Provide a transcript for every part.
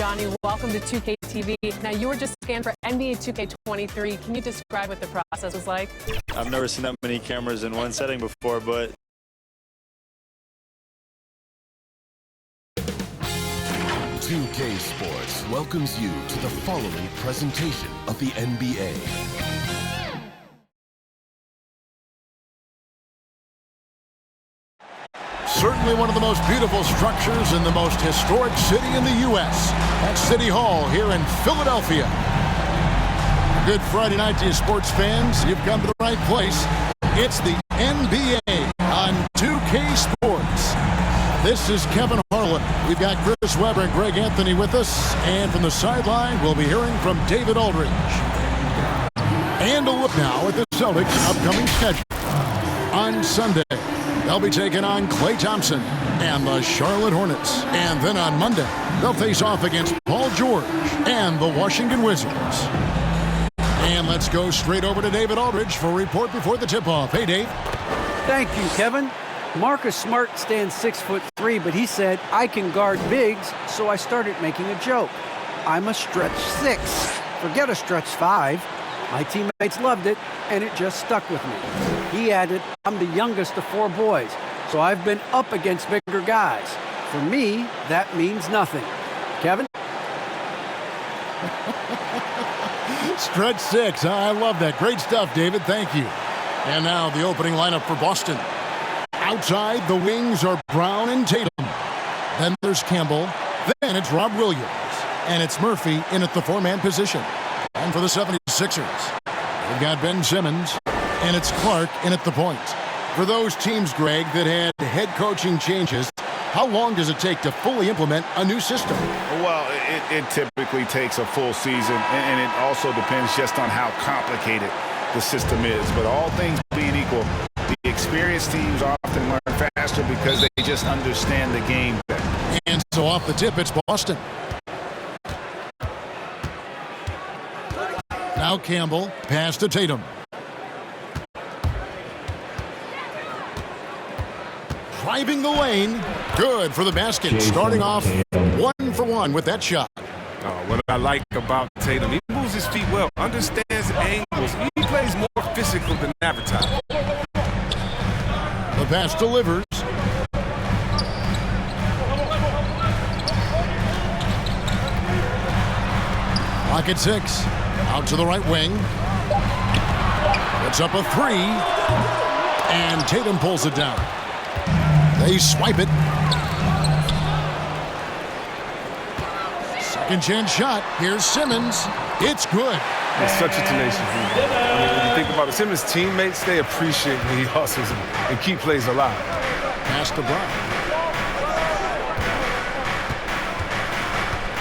Johnny. Welcome to 2K TV. Now, you were just scanned for NBA 2K23. Can you describe what the process was like? I've never seen that many cameras in one setting before, but 2K Sports welcomes you to the following presentation of the NBA. Certainly one of the most beautiful structures in the most historic city in the U.S. That's City Hall here in Philadelphia. Good Friday night to you sports fans. You've come to the right place. It's the NBA on 2K Sports. This is Kevin Harlan. We've got Chris Webber and Greg Anthony with us. And from the sideline, we'll be hearing from David Aldridge. And a look now at the Celtics' upcoming schedule. On Sunday, they'll be taking on Klay Thompson and the Charlotte Hornets. And then on Monday, they'll face off against Paul George and the Washington Wizards. And let's go straight over to David Aldridge for a report before the tip-off. Hey, Dave. Thank you, Kevin. Marcus Smart stands 6'3", but he said, I can guard bigs, so I started making a joke. I'm a stretch 6. Forget a stretch 5. My teammates loved it, and it just stuck with me. He added, I'm the youngest of 4 boys, so I've been up against bigger guys. For me, that means nothing. Kevin? Stretch 6. I love that. Great stuff, David. Thank you. And now the opening lineup for Boston. Outside, the wings are Brown and Tatum. Then there's Campbell. Then it's Rob Williams. And it's Murphy in at the 4-man position. And for the 76ers, they've got Ben Simmons. And it's Clark in at the point. For those teams, Greg, that had head coaching changes, how long does it take to fully implement a new system? Well, it typically takes a full season, and it also depends just on how complicated the system is. But all things being equal, the experienced teams often learn faster because they just understand the game better. And so off the tip, it's Boston. Now Campbell, pass to Tatum. Driving the lane. Good for the basket. Starting off 1 for 1 with that shot. What I like about Tatum, he moves his feet well, understands angles. He plays more physical than advertised. The pass delivers. Clock at 6. Out to the right wing. It's up a 3. And Tatum pulls it down. They swipe it. Second chance shot. Here's Simmons. It's good. It's such a tenacious move. I mean, when you think about it, Simmons' teammates, they appreciate when he hustles and keep plays alive. Pass to Brown.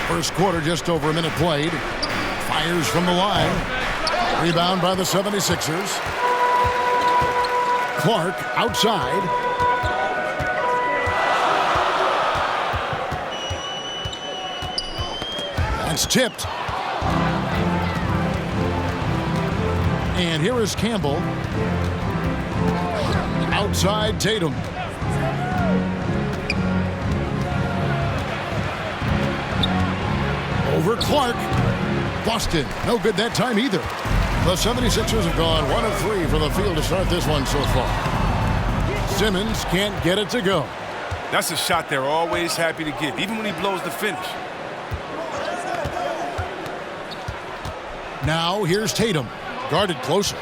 First quarter, just over a minute played. Fires from the line. Rebound by the 76ers. Clark outside. It's tipped. And here is Campbell. Outside Tatum. Over Clark. Boston. No good that time either. The 76ers have gone 1 of 3 from the field to start this one so far. Simmons can't get it to go. That's a shot they're always happy to give, even when he blows the finish. Now here's Tatum, guarded closer.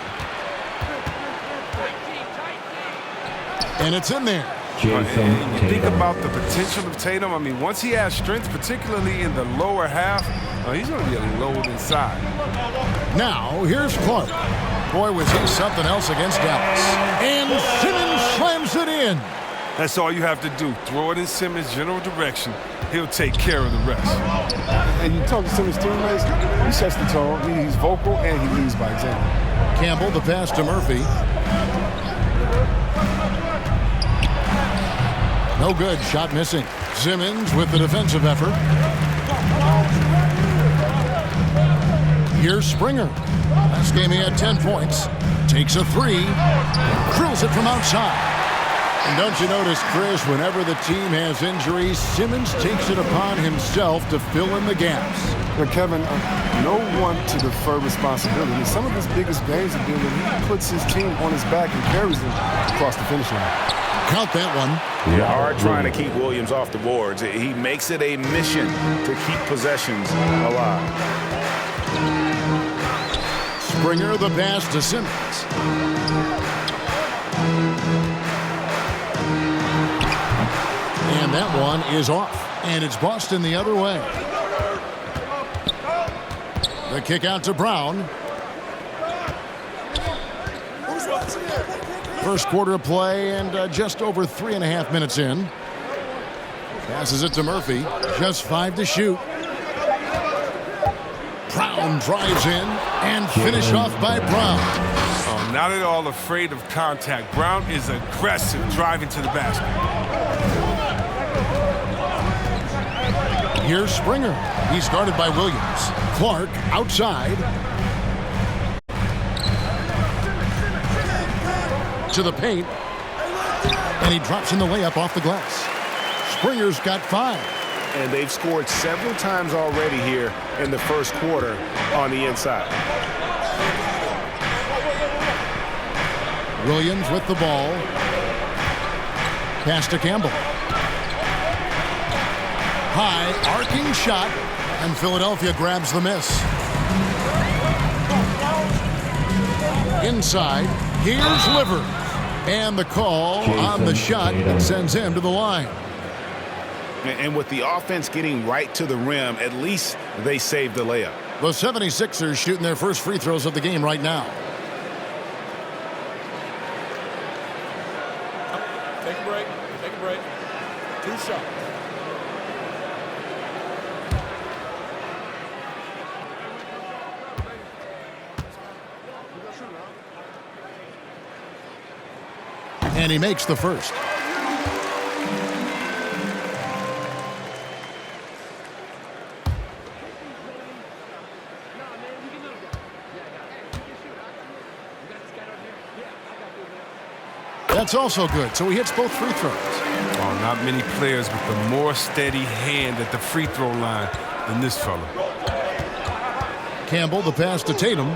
And it's in there. And you think about the potential of Tatum. I mean, once he has strength, particularly in the lower half, he's going to be a load inside. Now here's Clark. Boy, was he something else against Dallas. And Simmons slams it in. That's all you have to do. Throw it in Simmons' general direction. He'll take care of the rest. And you talk to Simmons' teammates, he sets the tone. He's vocal and he leads by example. Campbell, the pass to Murphy. No good. Shot missing. Simmons with the defensive effort. Here's Springer. Last game he had 10 points. Takes a 3. Drills it from outside. And don't you notice, Chris, whenever the team has injuries, Simmons takes it upon himself to fill in the gaps. But Kevin, no one to defer responsibility. Some of his biggest games have been when he puts his team on his back and carries them across the finish line. Count that one. Hard trying to keep Williams off the boards. He makes it a mission to keep possessions alive. Springer the pass to Simmons. And that one is off. And it's Boston the other way. The kick out to Brown. First quarter of play and just over 3.5 minutes in. Passes it to Murphy. Just 5 to shoot. Brown drives in and finished off by Brown. Oh, not at all afraid of contact. Brown is aggressive driving to the basket. Here's Springer. He's guarded by Williams. Clark outside. To the paint. And he drops in the layup off the glass. Springer's got 5. And they've scored several times already here in the first quarter on the inside. Williams with the ball. Pass to Campbell. High, arcing shot, and Philadelphia grabs the miss. Inside, here's Livers. And the call on the shot sends him to the line. And with the offense getting right to the rim, at least they saved the layup. The 76ers shooting their first free throws of the game right now. Take a break. Take a break. 2 shots. And he makes the first. That's also good, so he hits both free throws. Oh, not many players with a more steady hand at the free throw line than this fella. Campbell, the pass to Tatum.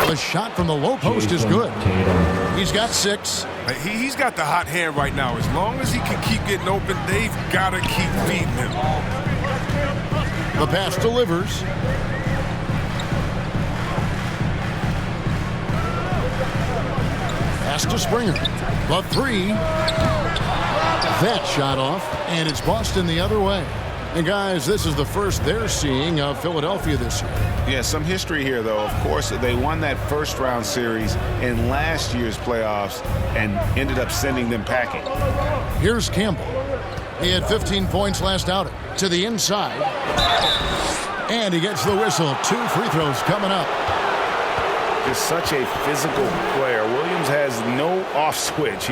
The shot from the low post is good. He's got 6. He's got the hot hand right now. As long as he can keep getting open, they've got to keep feeding him. The pass delivers. Pass to Springer. The 3. That shot off, and it's Boston the other way. And guys, this is the first they're seeing of Philadelphia this year. Yeah, some history here, though. Of course, they won that first-round series in last year's playoffs and ended up sending them packing. Here's Campbell. He had 15 points last outing. To the inside. And he gets the whistle. 2 free throws coming up. Just such a physical player. Williams has no off switch,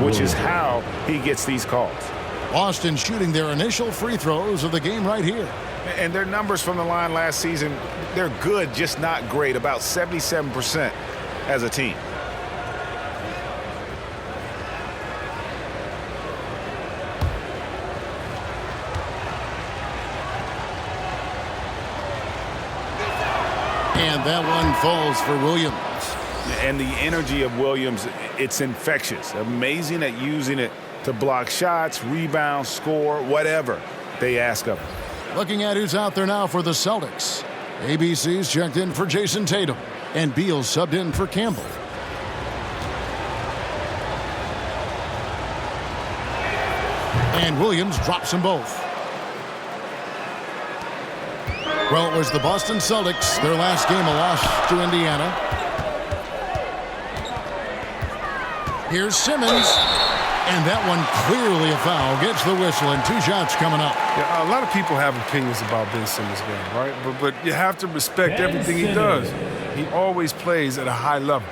which is how he gets these calls. Boston shooting their initial free throws of the game right here. And their numbers from the line last season, they're good, just not great. About 77% as a team. And that one falls for Williams. And the energy of Williams, it's infectious. Amazing at using it to block shots, rebound, score, whatever they ask of him. Looking at who's out there now for the Celtics. ABC's checked in for Jason Tatum. And Beal subbed in for Campbell. And Williams drops them both. Well, it was the Boston Celtics, their last game a loss to Indiana. Here's Simmons. And that one clearly a foul. Gets the whistle and 2 shots coming up. Yeah, a lot of people have opinions about Ben Simmons' game, right? But you have to respect everything he does. He always plays at a high level.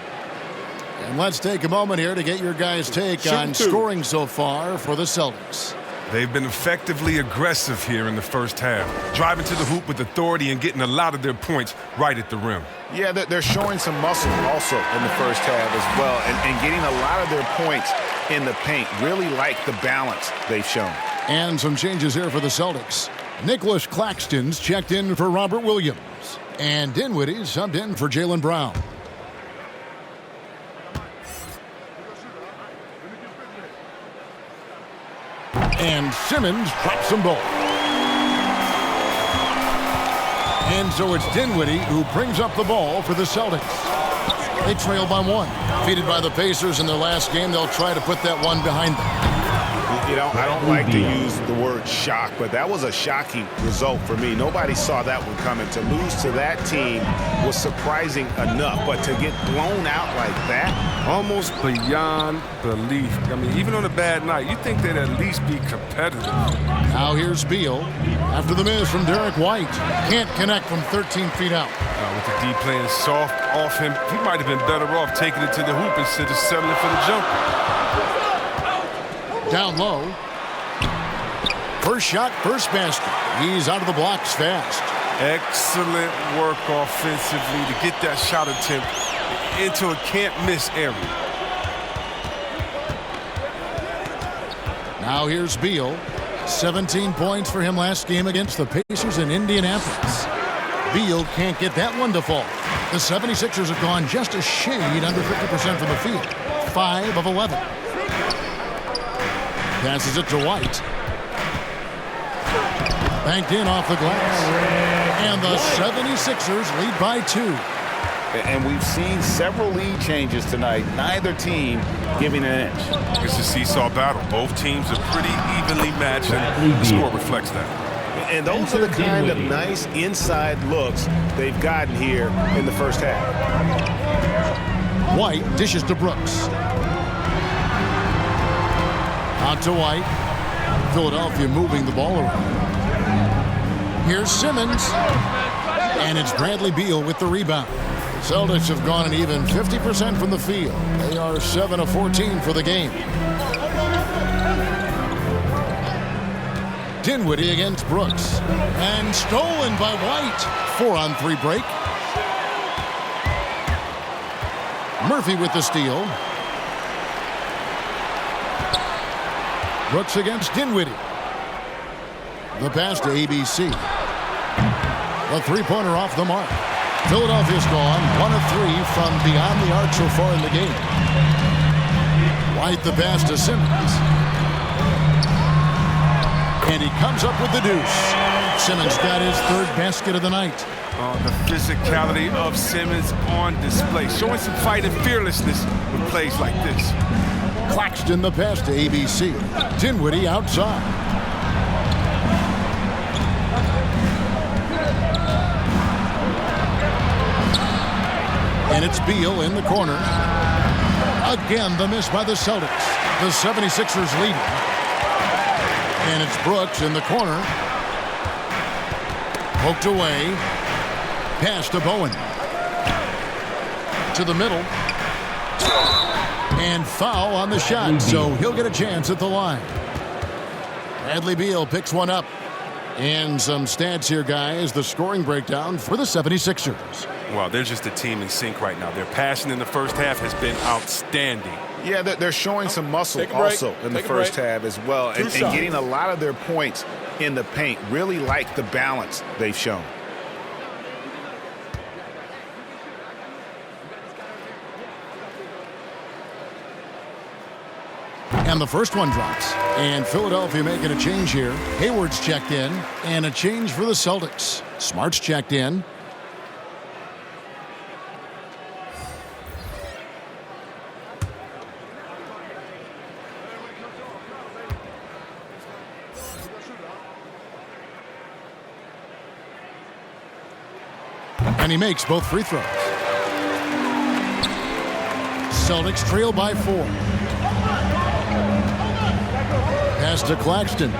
And let's take a moment here to get your guys' take on scoring so far for the Celtics. They've been effectively aggressive here in the first half, driving to the hoop with authority and getting a lot of their points right at the rim. Yeah, they're showing some muscle also in the first half as well, and getting a lot of their points in the paint. Really like the balance they've shown. And some changes here for the Celtics. Nicholas Claxton's checked in for Robert Williams. And Dinwiddie's subbed in for Jaylen Brown. And Simmons drops them both. And so it's Dinwiddie who brings up the ball for the Celtics. They trail by 1. Defeated by the Pacers in their last game, they'll try to put that one behind them. You know, I don't like to use the word shock, but that was a shocking result for me. Nobody saw that one coming. To lose to that team was surprising enough, but to get blown out like that? Almost beyond belief. I mean, even on a bad night, you think they'd at least be competitive. Now here's Beal. After the miss from Derek White. Can't connect from 13 feet out. With the D playing soft off him, he might have been better off taking it to the hoop instead of settling for the jumper. Down low. First shot, first basket. He's out of the blocks fast. Excellent work offensively to get that shot attempt into a can't-miss area. Now here's Beal. 17 points for him last game against the Pacers in Indianapolis. Beal can't get that one to fall. The 76ers have gone just a shade under 50% from the field. 5 of 11. Passes it to White. Banked in off the glass. And the 76ers lead by 2. And we've seen several lead changes tonight. Neither team giving an inch. It's a seesaw battle. Both teams are pretty evenly matched, and the score reflects that. And those are the kind of nice inside looks they've gotten here in the first half. White dishes to Brooks. Out to White. Philadelphia moving the ball around. Here's Simmons. And it's Bradley Beal with the rebound. Celtics have gone an even 50% from the field. They are 7 of 14 for the game. Dinwiddie against Brooks. And stolen by White. 4-on-3 break. Murphy with the steal. Brooks against Dinwiddie. The pass to ABC. The three-pointer off the mark. Philadelphia's gone 1 of 3 from beyond the arc so far in the game. White the pass to Simmons. And he comes up with the deuce. Simmons got his 3rd basket of the night. The physicality of Simmons on display, showing some fight and fearlessness with plays like this. Claxton the pass to ABC. Dinwiddie outside. And it's Beal in the corner. Again, the miss by the Celtics. The 76ers leading. And it's Brooks in the corner. Poked away. Pass to Bowen. To the middle. And foul on the shot, so he'll get a chance at the line. Bradley Beal picks one up. And some stats here, guys. The scoring breakdown for the 76ers. Well, they're just a team in sync right now. Their passing in the first half has been outstanding. Yeah, they're showing some muscle also in the first half as well. And getting a lot of their points in the paint. Really like the balance they've shown. And the first one drops. And Philadelphia making a change here. Hayward's checked in. And a change for the Celtics. Smart's checked in. And he makes both free throws. Celtics trail by 4. Pass to Claxton.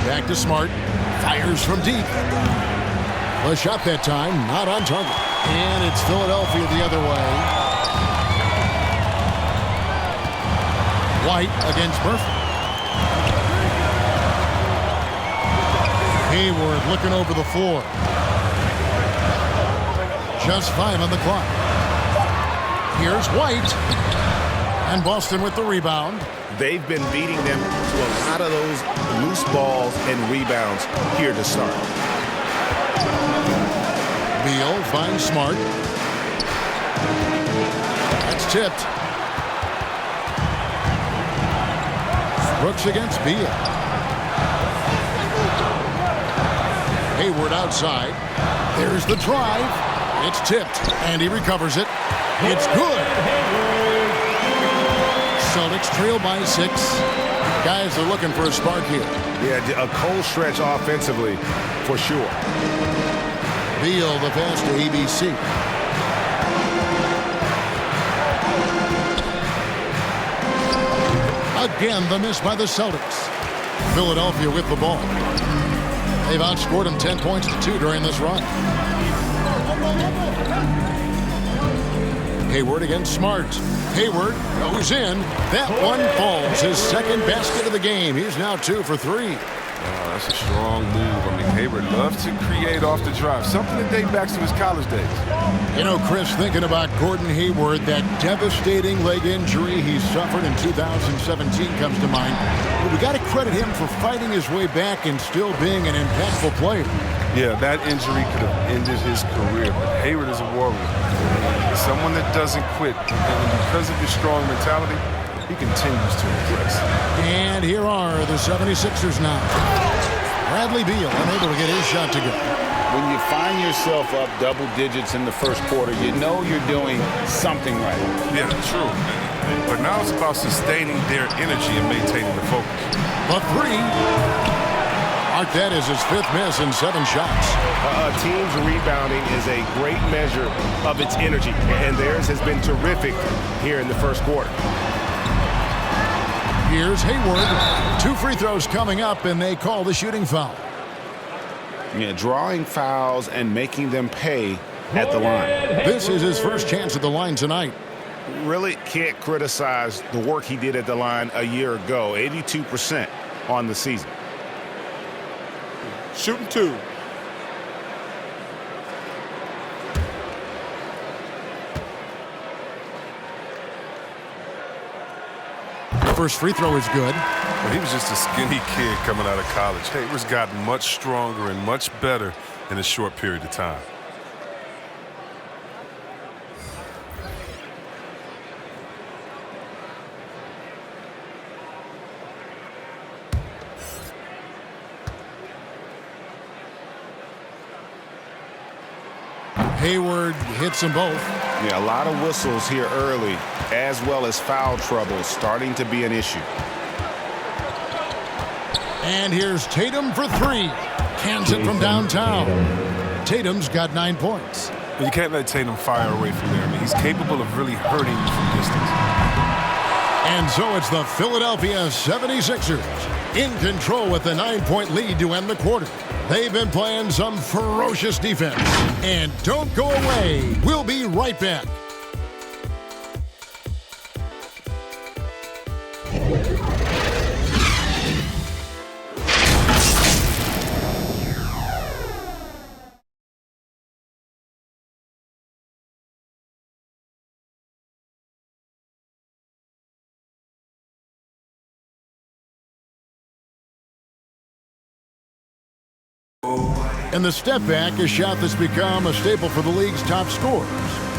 Back to Smart. Fires from deep. The shot that time, not on target. And it's Philadelphia the other way. White against Murphy. Hayward looking over the floor. Just 5 on the clock. Here's White. And Boston with the rebound. They've been beating them to a lot of those loose balls and rebounds here to start. Beal finds Smart. That's tipped. Brooks against Beal. Hayward outside. There's the drive. It's tipped, and he recovers it. It's good. Celtics trail by 6. Guys are looking for a spark here. Yeah, a cold stretch offensively, for sure. Beal the pass to ABC. Again, the miss by the Celtics. Philadelphia with the ball. They've outscored them 10 points to 2 during this run. Hayward against Smart. Hayward goes in. That one falls. His second basket of the game. He's now 2 for 3. Oh, that's a strong move. I mean, Hayward loves to create off the drive. Something that dates back to his college days. You know, Chris, thinking about Gordon Hayward, that devastating leg injury he suffered in 2017 comes to mind. But we got to credit him for fighting his way back and still being an impactful player. Yeah, that injury could have ended his career, but Hayward is a warrior. Someone that doesn't quit. And because of his strong mentality, he continues to impress. And here are the 76ers now. Bradley Beal unable to get his shot to go. When you find yourself up double digits in the first quarter, you know you're doing something right. Yeah, true. But now it's about sustaining their energy and maintaining the focus. The 3. That is his 5th miss in 7 shots. A team's rebounding is a great measure of its energy, and theirs has been terrific here in the first quarter. Here's Hayward. 2 free throws coming up, and they call the shooting foul. Yeah, drawing fouls and making them pay at the line. This is his first chance at the line tonight. Really can't criticize the work he did at the line a year ago. 82% on the season. Shooting 2. First free throw is good. Well, he was just a skinny kid coming out of college. Hayward's gotten much stronger and much better in a short period of time. Hayward hits them both. Yeah, a lot of whistles here early, as well as foul trouble starting to be an issue. And here's Tatum for 3. Cans it from downtown. Tatum's got 9 points. But you can't let Tatum fire away from there. I mean, he's capable of really hurting you from distance. And so it's the Philadelphia 76ers in control with a 9-point lead to end the quarter. They've been playing some ferocious defense. And don't go away. We'll be right back. And the step back, a shot that's become a staple for the league's top scorers.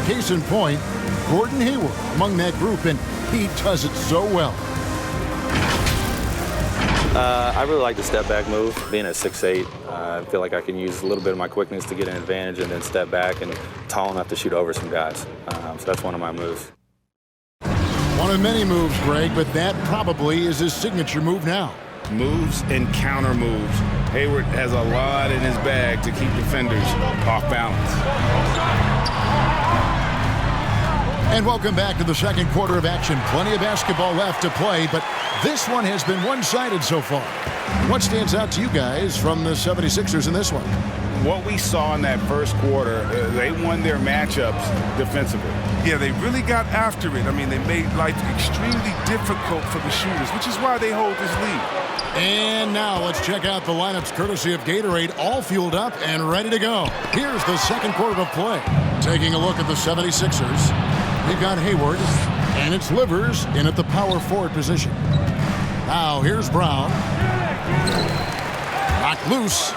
Case in point, Gordon Hayward among that group, and he does it so well. I really like the step back move. Being at 6'8", I feel like I can use a little bit of my quickness to get an advantage and then step back and tall enough to shoot over some guys. So that's one of my moves. One of many moves, Greg, but that probably is his signature move now. Moves and counter moves. Hayward has a lot in his bag to keep defenders off balance. And welcome back to the second quarter of action. Plenty of basketball left to play, but this one has been one-sided so far. What stands out to you guys from the 76ers in this one? What we saw in that first quarter, they won their matchups defensively. Yeah, they really got after it. I mean, they made life extremely difficult for the shooters, which is why they hold this lead. And now let's check out the lineups courtesy of Gatorade, all fueled up and ready to go. Here's the second quarter of play. Taking a look at the 76ers, we've got Hayward, and it's Livers in at the power forward position. Now here's Brown. Knocked loose.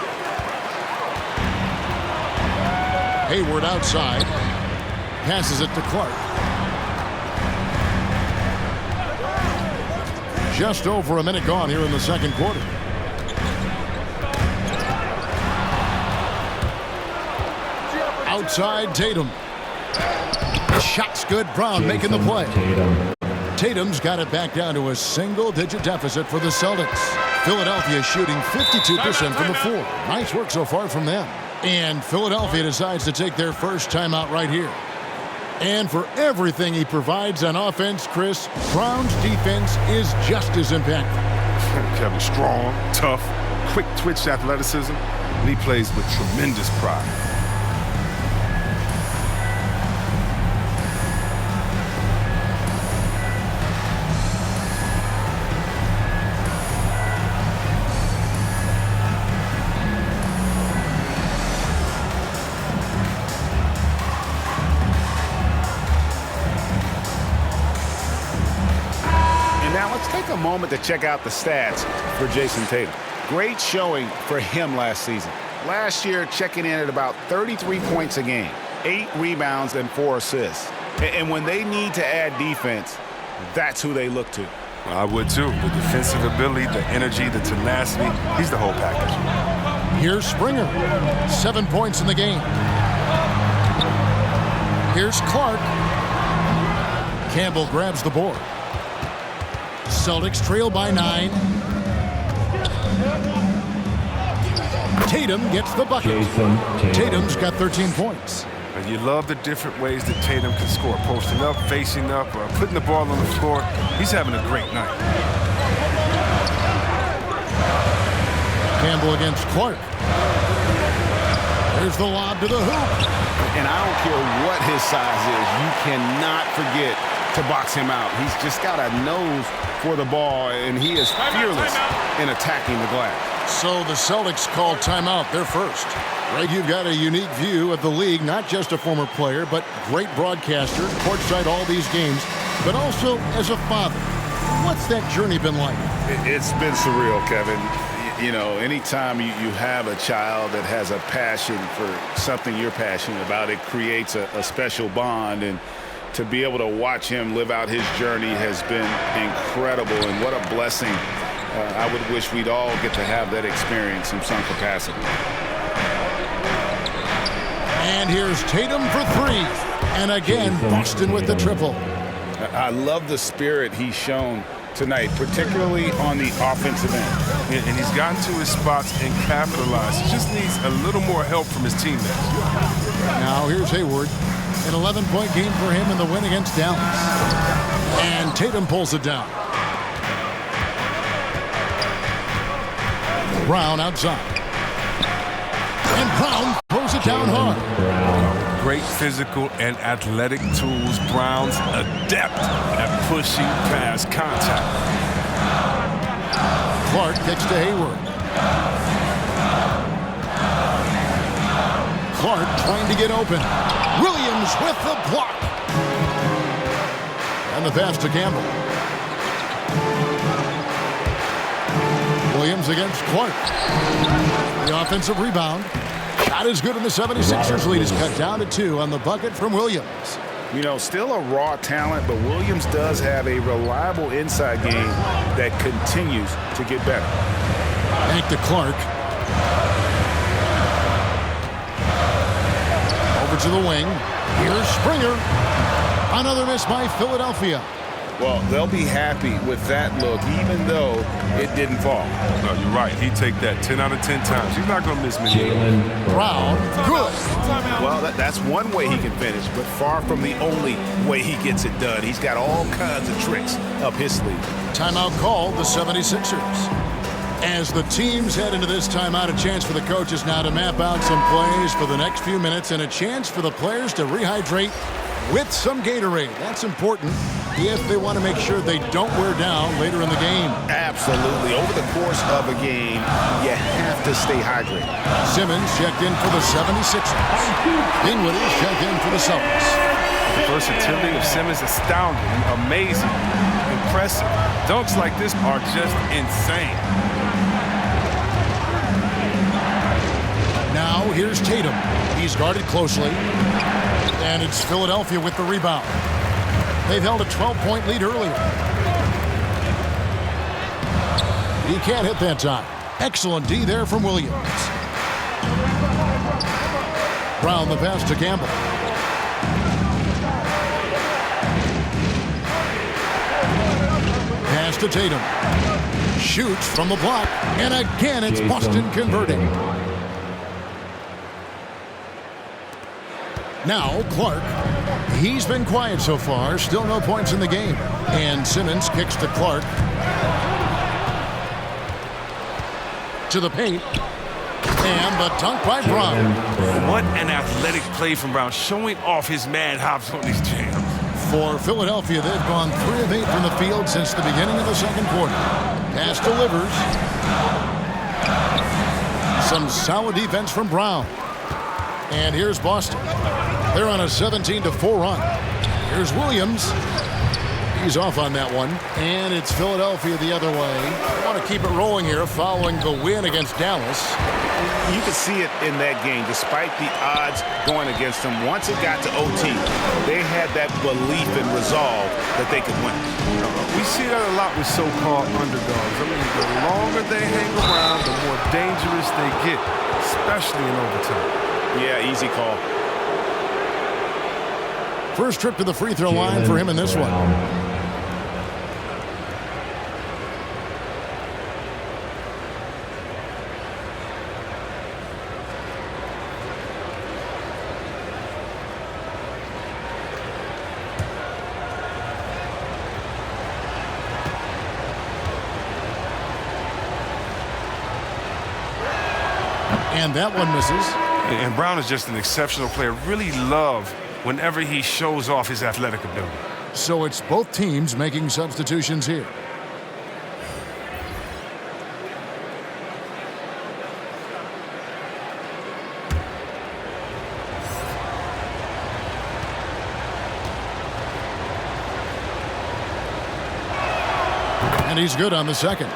Hayward outside. Passes it to Clark. Just over a minute gone here in the second quarter. Outside Tatum. Shot's good. Brown making the play. Tatum's got it back down to a single-digit deficit for the Celtics. Philadelphia shooting 52% from the floor. Nice work so far from them. And Philadelphia decides to take their first timeout right here. And for everything he provides on offense, Chris, Brown's defense is just as impactful. Kevin, strong, tough, quick twitch athleticism, and he plays with tremendous pride. Take a moment to check out the stats for Jason Tatum. Great showing for him last season. Last year, checking in at about 33 points a game, 8 rebounds and 4 assists. And when they need to add defense, that's who they look to. I would too. The defensive ability, the energy, the tenacity, he's the whole package. Here's Springer. 7 points in the game. Here's Clark. Campbell grabs the board. Celtics trail by 9. Tatum gets the bucket. Tatum's got 13 points. And you love the different ways that Tatum can score. Posting up, facing up, or putting the ball on the floor. He's having a great night. Campbell against Clark. There's the lob to the hoop. And I don't care what his size is, you cannot forget to box him out. He's just got a nose for the ball, and he is fearless in attacking the glass. So the Celtics call timeout. They're first. Right, you've got a unique view of the league, not just a former player, but great broadcaster, courtside all these games, but also as a father. What's that journey been like? It's been surreal, Kevin. You know, anytime you have a child that has a passion for something you're passionate about, it creates a special bond. And to be able to watch him live out his journey has been incredible. And what a blessing. I would wish we'd all get to have that experience in some capacity. And here's Tatum for 3. And again, Boston with the triple. I love the spirit he's shown tonight, particularly on the offensive end. And he's gotten to his spots and capitalized. He just needs a little more help from his teammates. Now here's Hayward. An 11-point game for him in the win against Dallas. And Tatum pulls it down. Brown outside. And Brown throws it down hard. Great physical and athletic tools. Brown's adept at pushing past contact. Clark kicks to Hayward. Clark trying to get open. Williams with the block. And the pass to Campbell. Williams against Clark. The offensive rebound. Shot is good, and the 76ers lead is cut down to 2 on the bucket from Williams. You know, still a raw talent, but Williams does have a reliable inside game that continues to get better. Back to Clark. Over to the wing. Here's Springer. Another miss by Philadelphia. Well, they'll be happy with that look, even though it didn't fall. No, you're right. He'd take that 10 out of 10 times. He's not going to miss many. Brown, good. Well, that's one way he can finish, but far from the only way he gets it done. He's got all kinds of tricks up his sleeve. Timeout called, the 76ers. As the teams head into this timeout, a chance for the coaches now to map out some plays for the next few minutes and a chance for the players to rehydrate with some Gatorade. That's important if they want to make sure they don't wear down later in the game. Absolutely. Over the course of a game, you have to stay hydrated. Simmons checked in for the 76ers. Dinwiddie checked in for the Celtics. The versatility of Simmons is astounding, amazing, impressive. Dunks like this are just insane. Now here's Tatum. He's guarded closely. And it's Philadelphia with the rebound. They've held a 12-point lead earlier. He can't hit that time. Excellent D there from Williams. Brown the pass to Campbell. Pass to Tatum. Shoots from the block. And again, it's Boston converting. Now, Clark. He's been quiet so far. Still no points in the game. And Simmons kicks to Clark. To the paint. And the dunk by Brown. What an athletic play from Brown, showing off his mad hops on these jams. For Philadelphia, they've gone 3 of 8 from the field since the beginning of the second quarter. Pass delivers. Some solid defense from Brown. And here's Boston. They're on a 17-4 run. Here's Williams. He's off on that one. And it's Philadelphia the other way. They want to keep it rolling here following the win against Dallas. You could see it in that game, despite the odds going against them. Once it got to OT, they had that belief and resolve that they could win. We see that a lot with so-called underdogs. I mean, the longer they hang around, the more dangerous they get, especially in overtime. Yeah, easy call. First trip to the free throw line for him in this one. And that one misses. And Brown is just an exceptional player. Really love whenever he shows off his athletic ability. So it's both teams making substitutions here. And he's good on the second.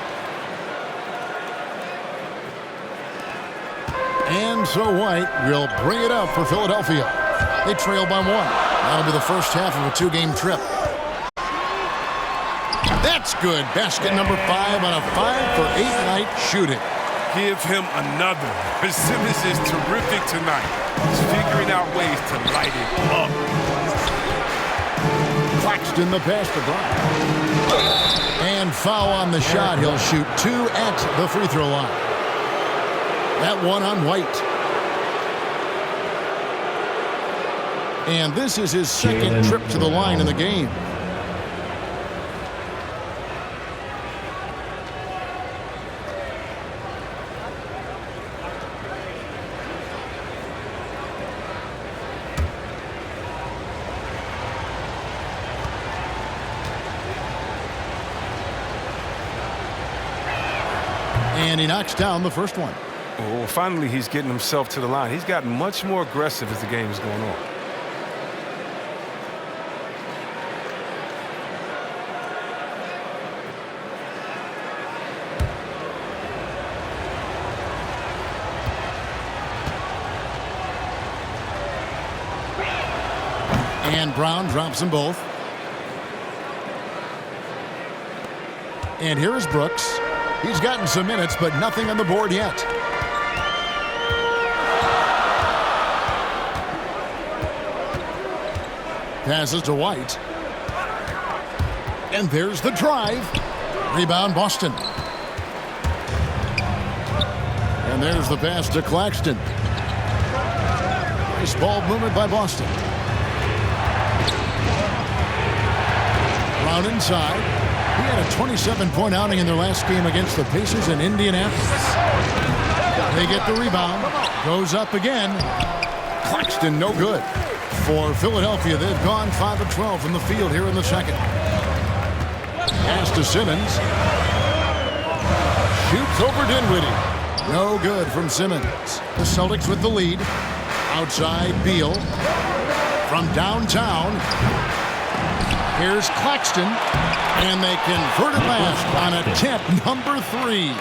And so White will bring it up for Philadelphia. They trail by 1. That'll be the first half of a 2-game trip. That's good. Basket number 5 on a 5-for-8 night shooting. Give him another. Simmons is terrific tonight. He's figuring out ways to light it up. Claxton the pass to Brown. And foul on the shot. He'll shoot 2 at the free throw line. That one on White. And this is his second trip to the line in the game. And he knocks down the first one. Oh, finally, he's getting himself to the line. He's gotten much more aggressive as the game is going on. And Brown drops them both. And here is Brooks. He's gotten some minutes, but nothing on the board yet. Passes to White. And there's the drive. Rebound Boston. And there's the pass to Claxton. Nice ball movement by Boston. Brown inside. He had a 27-point outing in their last game against the Pacers in Indianapolis. They get the rebound. Goes up again. Claxton, no good. For Philadelphia, they've gone 5 of 12 from the field here in the second. Pass to Simmons. Shoots over Dinwiddie. No good from Simmons. The Celtics with the lead. Outside, Beal. From downtown. Here's Claxton. And they convert it last on attempt number 3.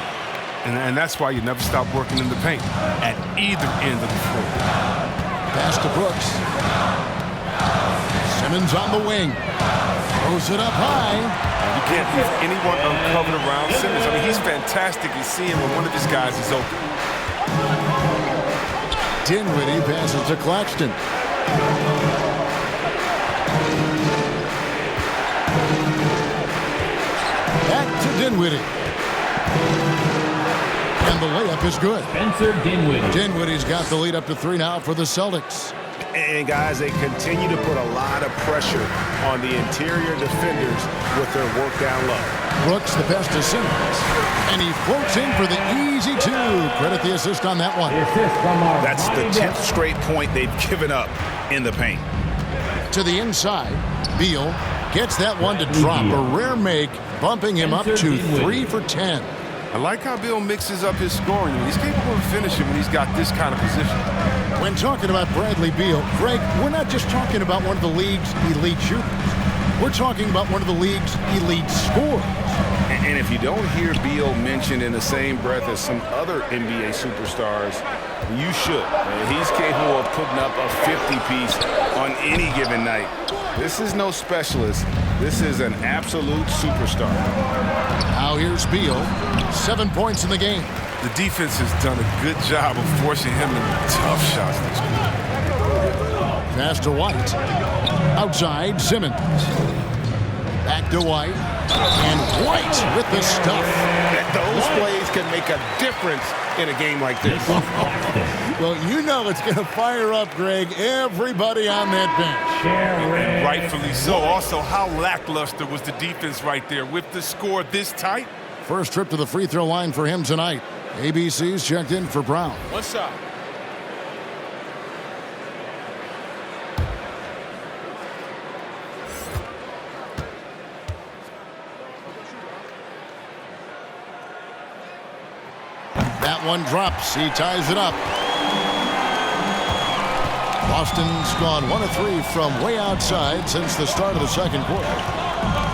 And that's why you never stop working in the paint at either end of the floor. Pass to Brooks. Simmons on the wing. Throws it up high. You can't leave anyone uncovered around Simmons. I mean, he's fantastic at seeing when one of his guys is open. Dinwiddie passes to Claxton. Back to Dinwiddie. And the layup is good. Spencer Dinwiddie. Dinwiddie's got the lead up to 3 now for the Celtics. And, guys, they continue to put a lot of pressure on the interior defenders with their work down low. Brooks, the pass to Simmons. And he floats in for the easy 2. Credit the assist on that one. That's the 10th straight point they've given up in the paint. To the inside, Beal gets that one to drop. A rare make, bumping him up to 3 for 10. I like how Bill mixes up his scoring. He's capable of finishing when he's got this kind of position. When talking about Bradley Beal, Greg, we're not just talking about one of the league's elite shooters. We're talking about one of the league's elite scorers. And if you don't hear Beal mentioned in the same breath as some other NBA superstars, you should. He's capable of putting up a 50-piece on any given night. This is no specialist. This is an absolute superstar. Now here's Beal. 7 points in the game. The defense has done a good job of forcing him into tough shots this game. Pass to White. Outside, Simmons. Back to White. And White with the stuff. Those plays can make a difference in a game like this. Well, you know it's going to fire up, Greg, everybody on that bench. And rightfully so. Also, how lackluster was the defense right there with the score this tight? First trip to the free throw line for him tonight. ABC's checked in for Brown. What's up? That one drops. He ties it up. Boston's gone 1 of 3 from way outside since the start of the second quarter.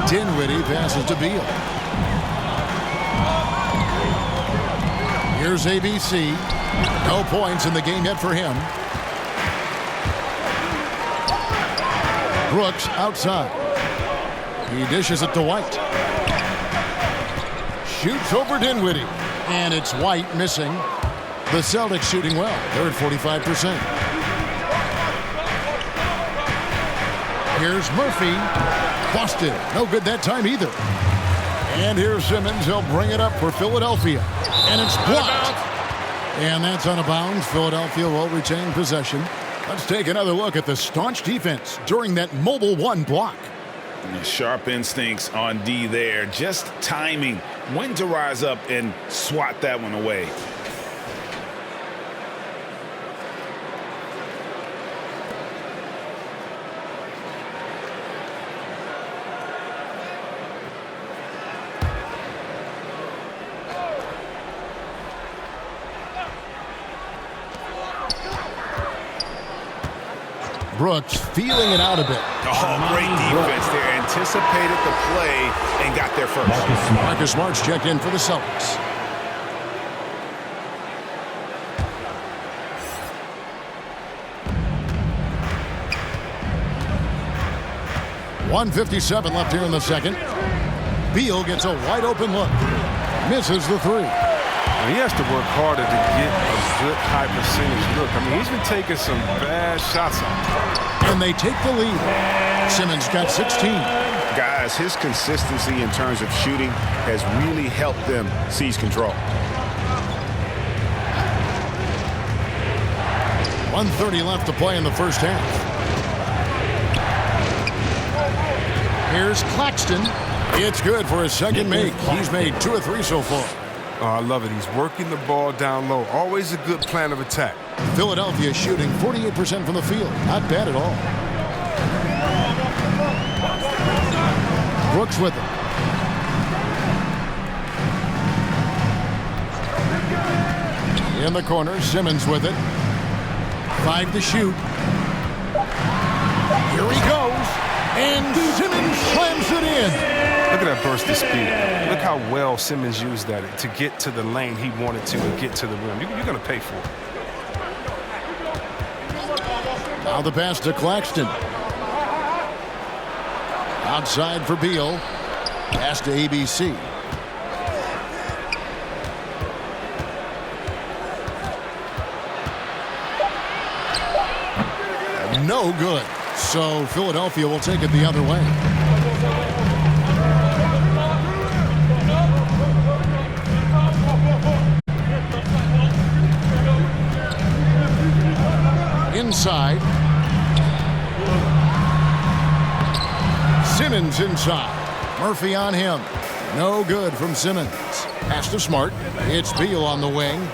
Dinwiddie passes to Beal. Here's ABC. No points in the game yet for him. Brooks outside. He dishes it to White. Shoots over Dinwiddie. And it's White missing. The Celtics shooting well. They're at 45%. Here's Murphy. Busted. No good that time either. And here's Simmons. He'll bring it up for Philadelphia. And it's blocked. And that's out of bounds. Philadelphia will retain possession. Let's take another look at the staunch defense during that mobile 1 block. Sharp instincts on D there. Just timing when to rise up and swat that one away. Brooks feeling it out a bit. Oh, great defense there. Anticipated the play and got there first. Marcus Smart's checked in for the Celtics. .157 left here in the second. Beal gets a wide open look. Misses the 3. He has to work harder to get a good high percentage look. I mean, he's been taking some bad shots on. And they take the lead. Simmons got 16. Guys, his consistency in terms of shooting has really helped them seize control. 1:30 left to play in the first half. Here's Claxton. It's good for his second make. He's made 2 of 3 so far. Oh, I love it. He's working the ball down low. Always a good plan of attack. Philadelphia shooting 48% from the field. Not bad at all. Brooks with him. In the corner, Simmons with it. 5 to shoot. Here he goes. And Simmons slams it in. Look at that burst of speed. Look how well Simmons used that to get to the lane he wanted to and get to the rim. You're going to pay for it. Now the pass to Claxton. Outside for Beal. Pass to ABC. No good. So Philadelphia will take it the other way. Inside. Simmons inside. Murphy on him. No good from Simmons. Pass to Smart. It's Beal on the wing.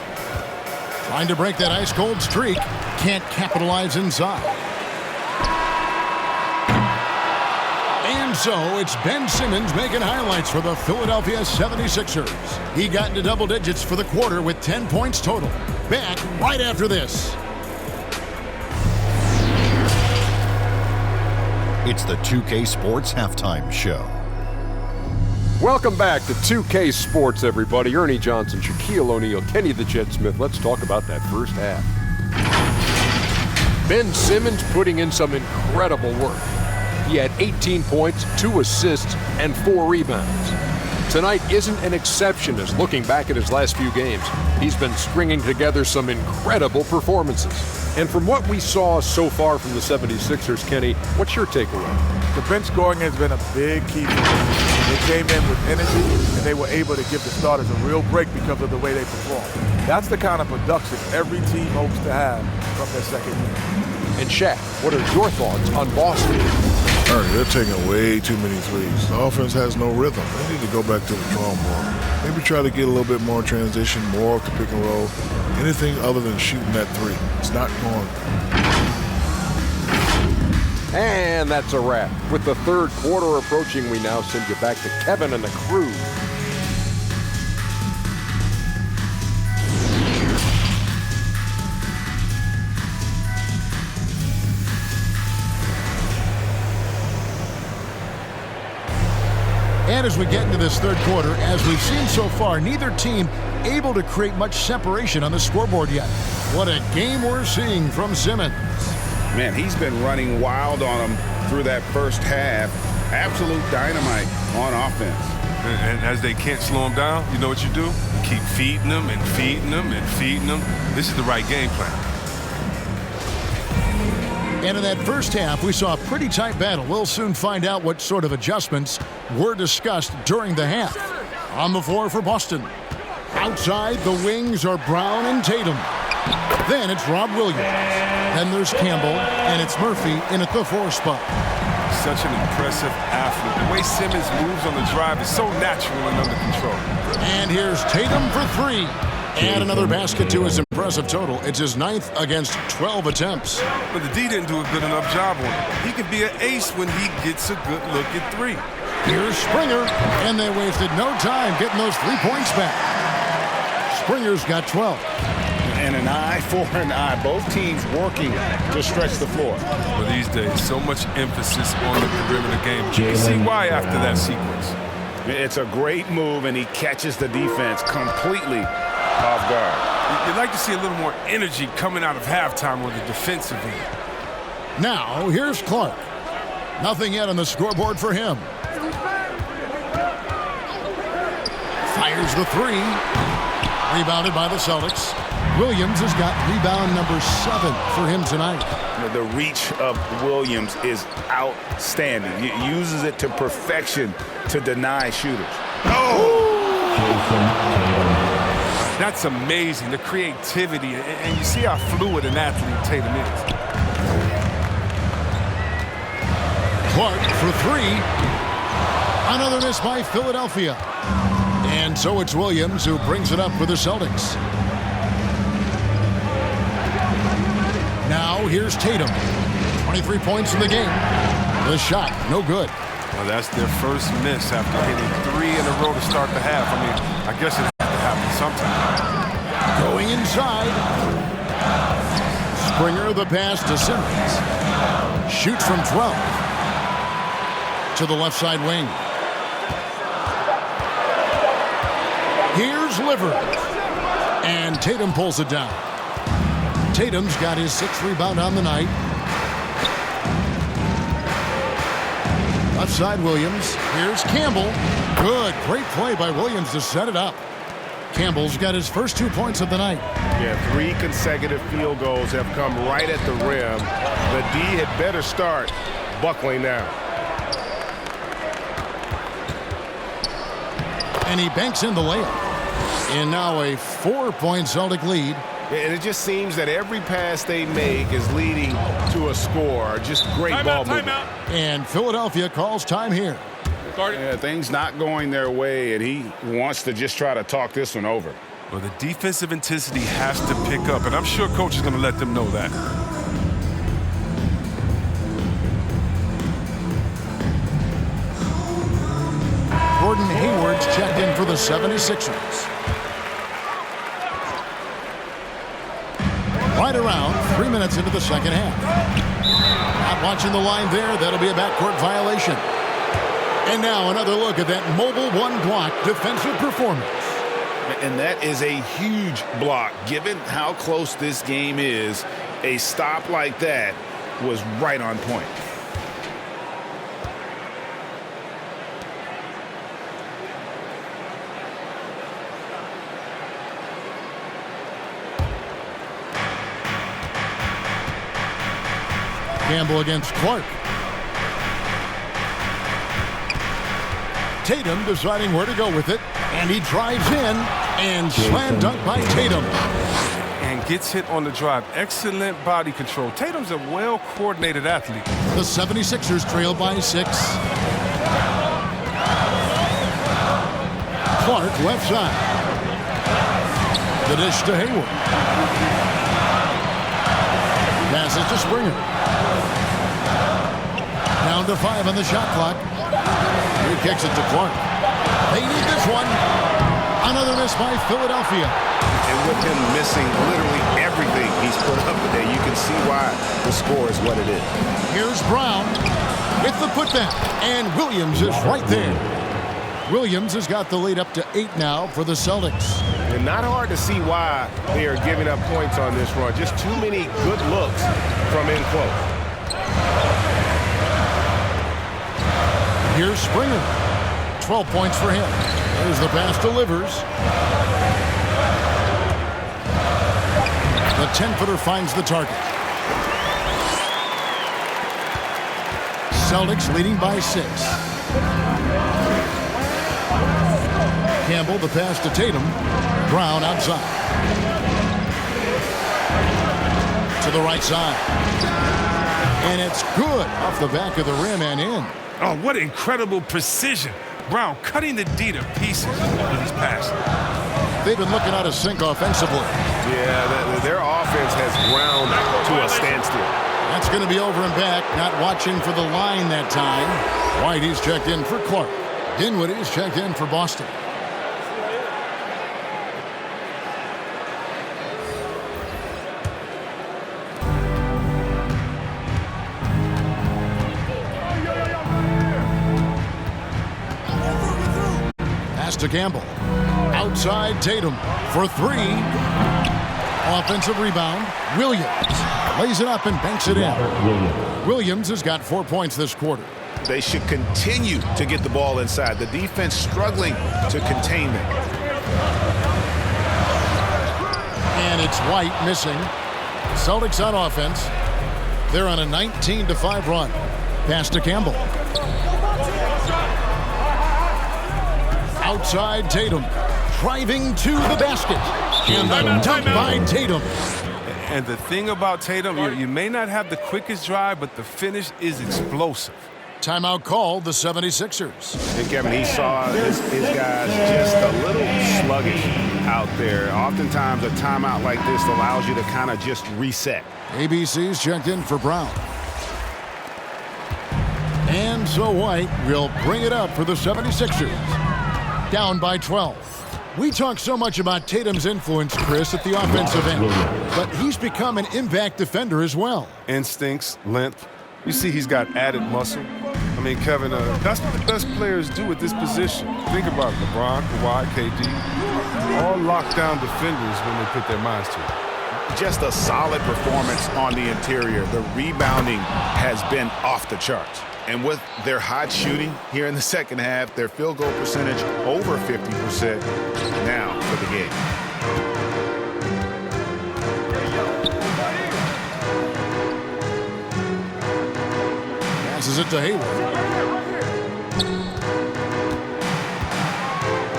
Trying to break that ice-cold streak. Can't capitalize inside. And so it's Ben Simmons making highlights for the Philadelphia 76ers. He got into double digits for the quarter with 10 points total. Back right after this. It's the 2K Sports Halftime Show. Welcome back to 2K Sports, everybody. Ernie Johnson, Shaquille O'Neal, Kenny the Jet Smith. Let's talk about that first half. Ben Simmons putting in some incredible work. He had 18 points, 2 assists, and 4 rebounds. Tonight isn't an exception as looking back at his last few games, he's been stringing together some incredible performances. And from what we saw so far from the 76ers, Kenny, what's your takeaway? The bench scoring has been a big key for them. They came in with energy, and they were able to give the starters a real break because of the way they performed. That's the kind of production every team hopes to have from their second year. And Shaq, what are your thoughts on Boston? They're taking way too many threes. The offense has no rhythm. They need to go back to the drawing board. Maybe try to get a little bit more transition, more off the pick and roll. Anything other than shooting that three. It's not going. And that's a wrap. With the third quarter approaching, we now send you back to Kevin and the crew. And as we get into this third quarter, as we've seen so far, neither team able to create much separation on the scoreboard yet. What a game we're seeing from Simmons. Man, he's been running wild on them through that first half. Absolute dynamite on offense. And as they can't slow him down, you know what you do? Keep feeding them and feeding them and feeding them. This is the right game plan. And in that first half, we saw a pretty tight battle. We'll soon find out what sort of adjustments were discussed during the half. On the floor for Boston. Outside, the wings are Brown and Tatum. Then it's Rob Williams. Then there's Campbell, and it's Murphy in at the 4 spot. Such an impressive athlete. The way Simmons moves on the drive is so natural and under control. And here's Tatum for 3. And another basket to his impressive total. It's his 9th against 12 attempts. But the D didn't do a good enough job on him. He can be an ace when he gets a good look at 3. Here's Springer, and they wasted no time getting those 3 points back. Springer's got 12. And an eye for an eye. Both teams working to stretch the floor. But these days, so much emphasis on the perimeter game. You can see why after that sequence. It's a great move, and he catches the defense completely off guard. You'd like to see a little more energy coming out of halftime on the defensive end. Now, here's Clark. Nothing yet on the scoreboard for him. Fires the 3. Rebounded by the Celtics. Williams has got rebound number 7 for him tonight. The reach of Williams is outstanding. He uses it to perfection to deny shooters. Oh! That's amazing, the creativity, and you see how fluid an athlete Tatum is. Clark for 3. Another miss by Philadelphia. And so it's Williams who brings it up for the Celtics. Now here's Tatum. 23 points in the game. The shot, no good. Well, that's their first miss after hitting 3 in a row to start the half. I mean, I guess it had to happen sometime. Going inside. Springer the pass to Simmons. Shoots from 12. To the left side wing. Here's Livers. And Tatum pulls it down. Tatum's got his 6th rebound on the night. Left side Williams. Here's Campbell. Good. Great play by Williams to set it up. Campbell's got his first 2 points of the night. Yeah, 3 consecutive field goals have come right at the rim. The D had better start buckling now. And he banks in the layup. And now a 4-point Celtic lead. And it just seems that every pass they make is leading to a score. Just great ball movement. And Philadelphia calls time here. Yeah, things not going their way, and he wants to just try to talk this one over. Well, the defensive intensity has to pick up, and I'm sure coach is going to let them know that. Gordon Hayward's checked in for the 76ers. Right around 3 minutes into the second half. Not watching the line there. That'll be a backcourt violation. And now another look at that mobile one-block defensive performance. And that is a huge block. Given how close this game is, a stop like that was right on point. Campbell against Clark. Tatum deciding where to go with it, and he drives in, and slam dunk by Tatum. And gets hit on the drive. Excellent body control. Tatum's a well-coordinated athlete. The 76ers trail by 6. Clark left side. The dish to Hayward. Passes to Springer. Down to 5 on the shot clock. He kicks it to Clark. They need this one. Another miss by Philadelphia. And with him missing literally everything he's put up today, you can see why the score is what it is. Here's Brown with the putback. And Williams is right there. Williams has got the lead up to 8 now for the Celtics. And not hard to see why they are giving up points on this run. Just too many good looks from in close. Here's Springer. 12 points for him. There's the pass to Livers. The 10-footer finds the target. Celtics leading by 6. Campbell, the pass to Tatum. Brown outside. To the right side. And it's good off the back of the rim and in. Oh, what incredible precision. Brown cutting the D to pieces with his pass. They've been looking out of sync offensively. Yeah, their offense has ground to a standstill. That's going to be over and back. Not watching for the line that time. Whitey's checked in for Clark. Dinwiddie's checked in for Boston. To Campbell. Outside Tatum for 3. Offensive rebound. Williams lays it up and banks it in. Williams has got 4 points this quarter. They should continue to get the ball inside. The defense struggling to contain them. And it's White missing. Celtics on offense. They're on a 19-5 run. Pass to Campbell. Outside Tatum, driving to the basket. And the dunk by Tatum. And the thing about Tatum, you may not have the quickest drive, but the finish is explosive. Timeout called the 76ers. And Kevin, he saw his guys just a little sluggish out there. Oftentimes a timeout like this allows you to kind of just reset. ABC's checked in for Brown. And so White will bring it up for the 76ers. Down by 12. We talk so much about Tatum's influence, Chris, at the offensive end. But he's become an impact defender as well. Instincts, length. You see he's got added muscle. I mean, Kevin, that's what the best players do at this position. Think about it. LeBron, Kawhi, KD, all lockdown defenders when they put their minds to it. Just a solid performance on the interior. The rebounding has been off the charts. And with their hot shooting here in the second half, their field goal percentage over 50% now for the game. Passes it to Hayward.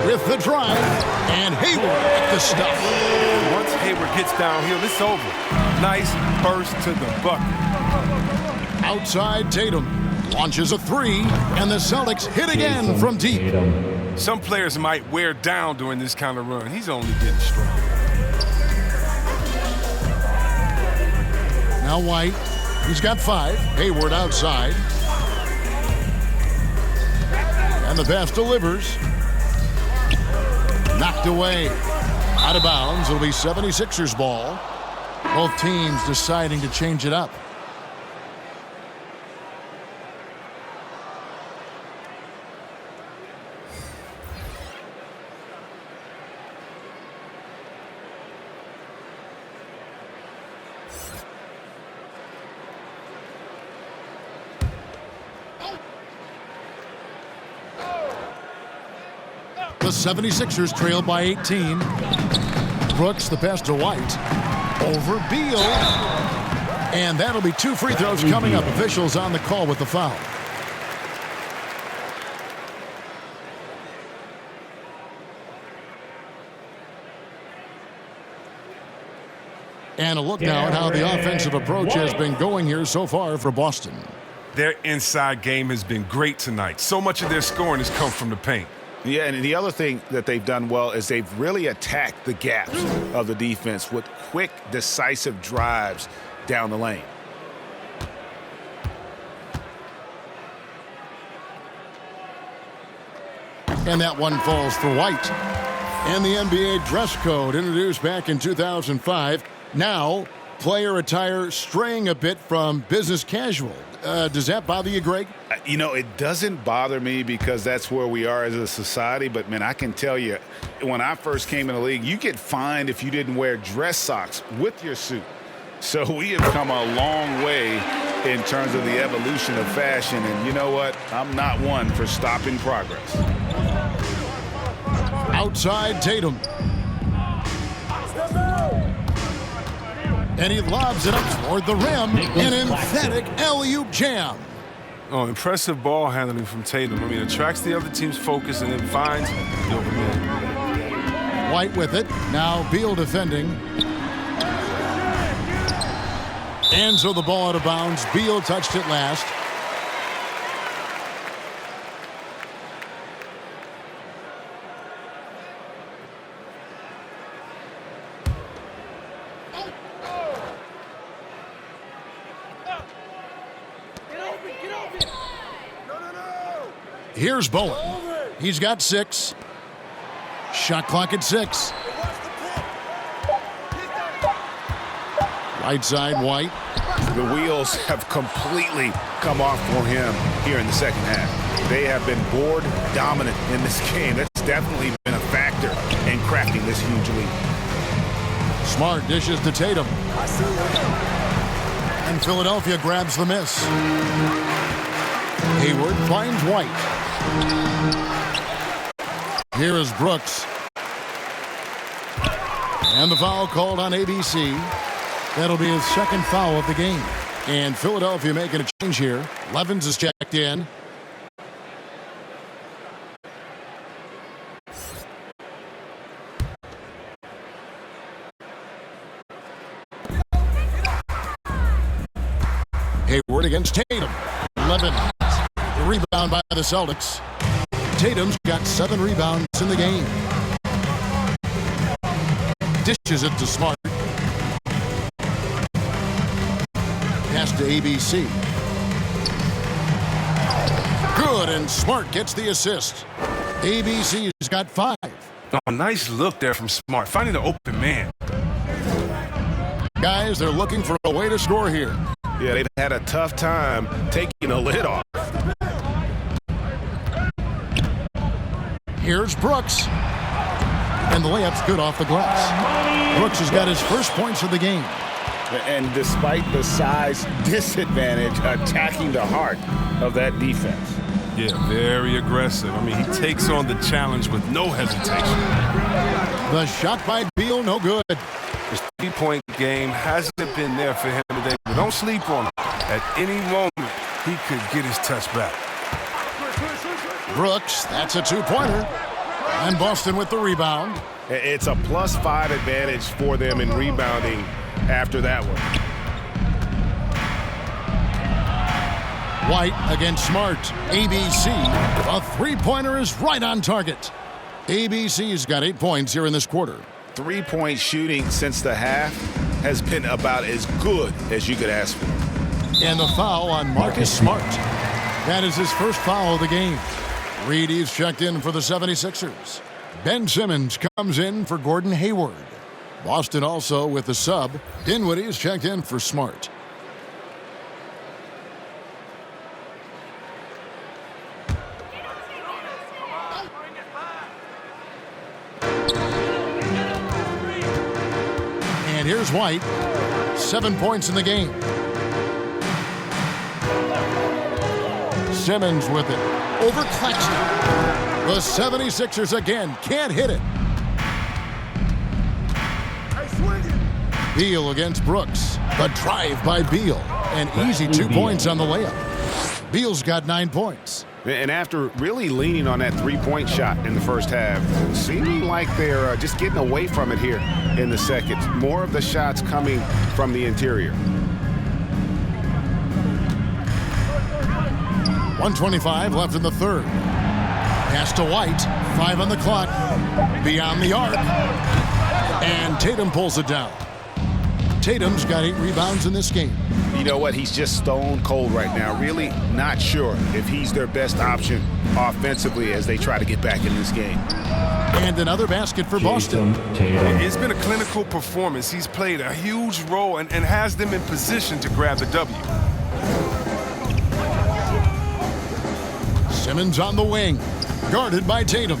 With the drive, and Hayward at the stop. Once Hayward gets downhill, it's over. Nice burst to the bucket. Outside Tatum. Launches a three, and the Celtics hit again from deep. Some players might wear down during this kind of run. He's only getting stronger. Now White. He's got 5. Hayward outside. And the pass delivers. Knocked away. Out of bounds. It'll be 76ers ball. Both teams deciding to change it up. The 76ers trail by 18. Brooks, the pass to White. Over Beal. And that'll be 2 free throws coming up. Officials on the call with the foul. And a look now at how the offensive approach has been going here so far for Boston. Their inside game has been great tonight. So much of their scoring has come from the paint. Yeah, and the other thing that they've done well is they've really attacked the gaps of the defense with quick, decisive drives down the lane. And that one falls for White. And the NBA dress code introduced back in 2005. Now, player attire straying a bit from business casual. Does that bother you, Greg? You know, it doesn't bother me because that's where we are as a society. But, man, I can tell you, when I first came in the league, you get fined if you didn't wear dress socks with your suit. So we have come a long way in terms of the evolution of fashion. And you know what? I'm not one for stopping progress. Outside Tatum. And he lobs it up toward the rim. An emphatic alley-oop jam. Oh, impressive ball handling from Tatum. I mean, attracts the other team's focus and then finds the open man. White with it. Now Beal defending. And so the ball out of bounds. Beal touched it last. Here's Bowen. He's got 6. Shot clock at 6. Right side, White. The wheels have completely come off for him here in the second half. They have been board dominant in this game. That's definitely been a factor in crafting this huge lead. Smart dishes to Tatum. And Philadelphia grabs the miss. Hayward finds White. Here is Brooks. And the foul called on ABC. That'll be his second foul of the game. And Philadelphia making a change here. Levens is checked in. Hayward against Tatum. Levens rebound by the Celtics. Tatum's got 7 rebounds in the game. Dishes it to Smart. Pass to ABC. Good, and Smart gets the assist. ABC's got 5. Oh, nice look there from Smart, finding the open man. Guys, they're looking for a way to score here. Yeah, they've had a tough time taking a lid off. Here's Brooks. And the layup's good off the glass. Brooks has got his first points of the game. And despite the size disadvantage, attacking the heart of that defense. Yeah, very aggressive. I mean, he takes on the challenge with no hesitation. The shot by Beal, no good. His 3-point game hasn't been there for him today. But don't sleep on him. At any moment, he could get his touch back. Brooks, that's a 2-pointer. And Boston with the rebound. It's a +5 advantage for them in rebounding after that one. White against Smart. ABC. A 3-pointer is right on target. ABC's got 8 points here in this quarter. 3-point shooting since the half has been about as good as you could ask for. And the foul on Marcus Smart. That is his first foul of the game. Reedy's checked in for the 76ers. Ben Simmons comes in for Gordon Hayward. Boston also with the sub. Dinwiddie's checked in for Smart. And here's White. 7 points in the game. Simmons with it. Over Claxton. The 76ers again can't hit it. Beal against Brooks. The drive by Beal. An easy 2 points on the layup. Beal's got 9 points. And after really leaning on that 3-point shot in the first half, seeming like they're just getting away from it here in the second. More of the shots coming from the interior. 1:25 left in the third. Pass to White. 5 on the clock. Beyond the arc. And Tatum pulls it down. Tatum's got 8 rebounds in this game. You know what? He's just stone cold right now. Really not sure if he's their best option offensively as they try to get back in this game. And another basket for Boston. It's been a clinical performance. He's played a huge role and has them in position to grab the W. Simmons on the wing. Guarded by Tatum.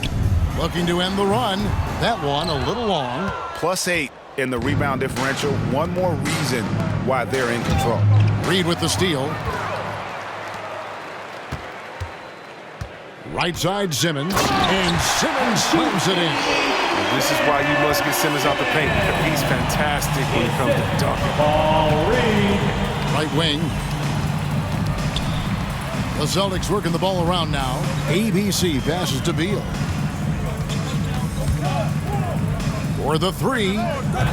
Looking to end the run. That one a little long. +8 in the rebound differential. One more reason why they're in control. Reed with the steal. Right side Simmons. And Simmons slams it in. This is why you must get Simmons out the paint. He's fantastic when it comes to dunking. Right wing. The Celtics working the ball around now. ABC passes to Beal. For the 3,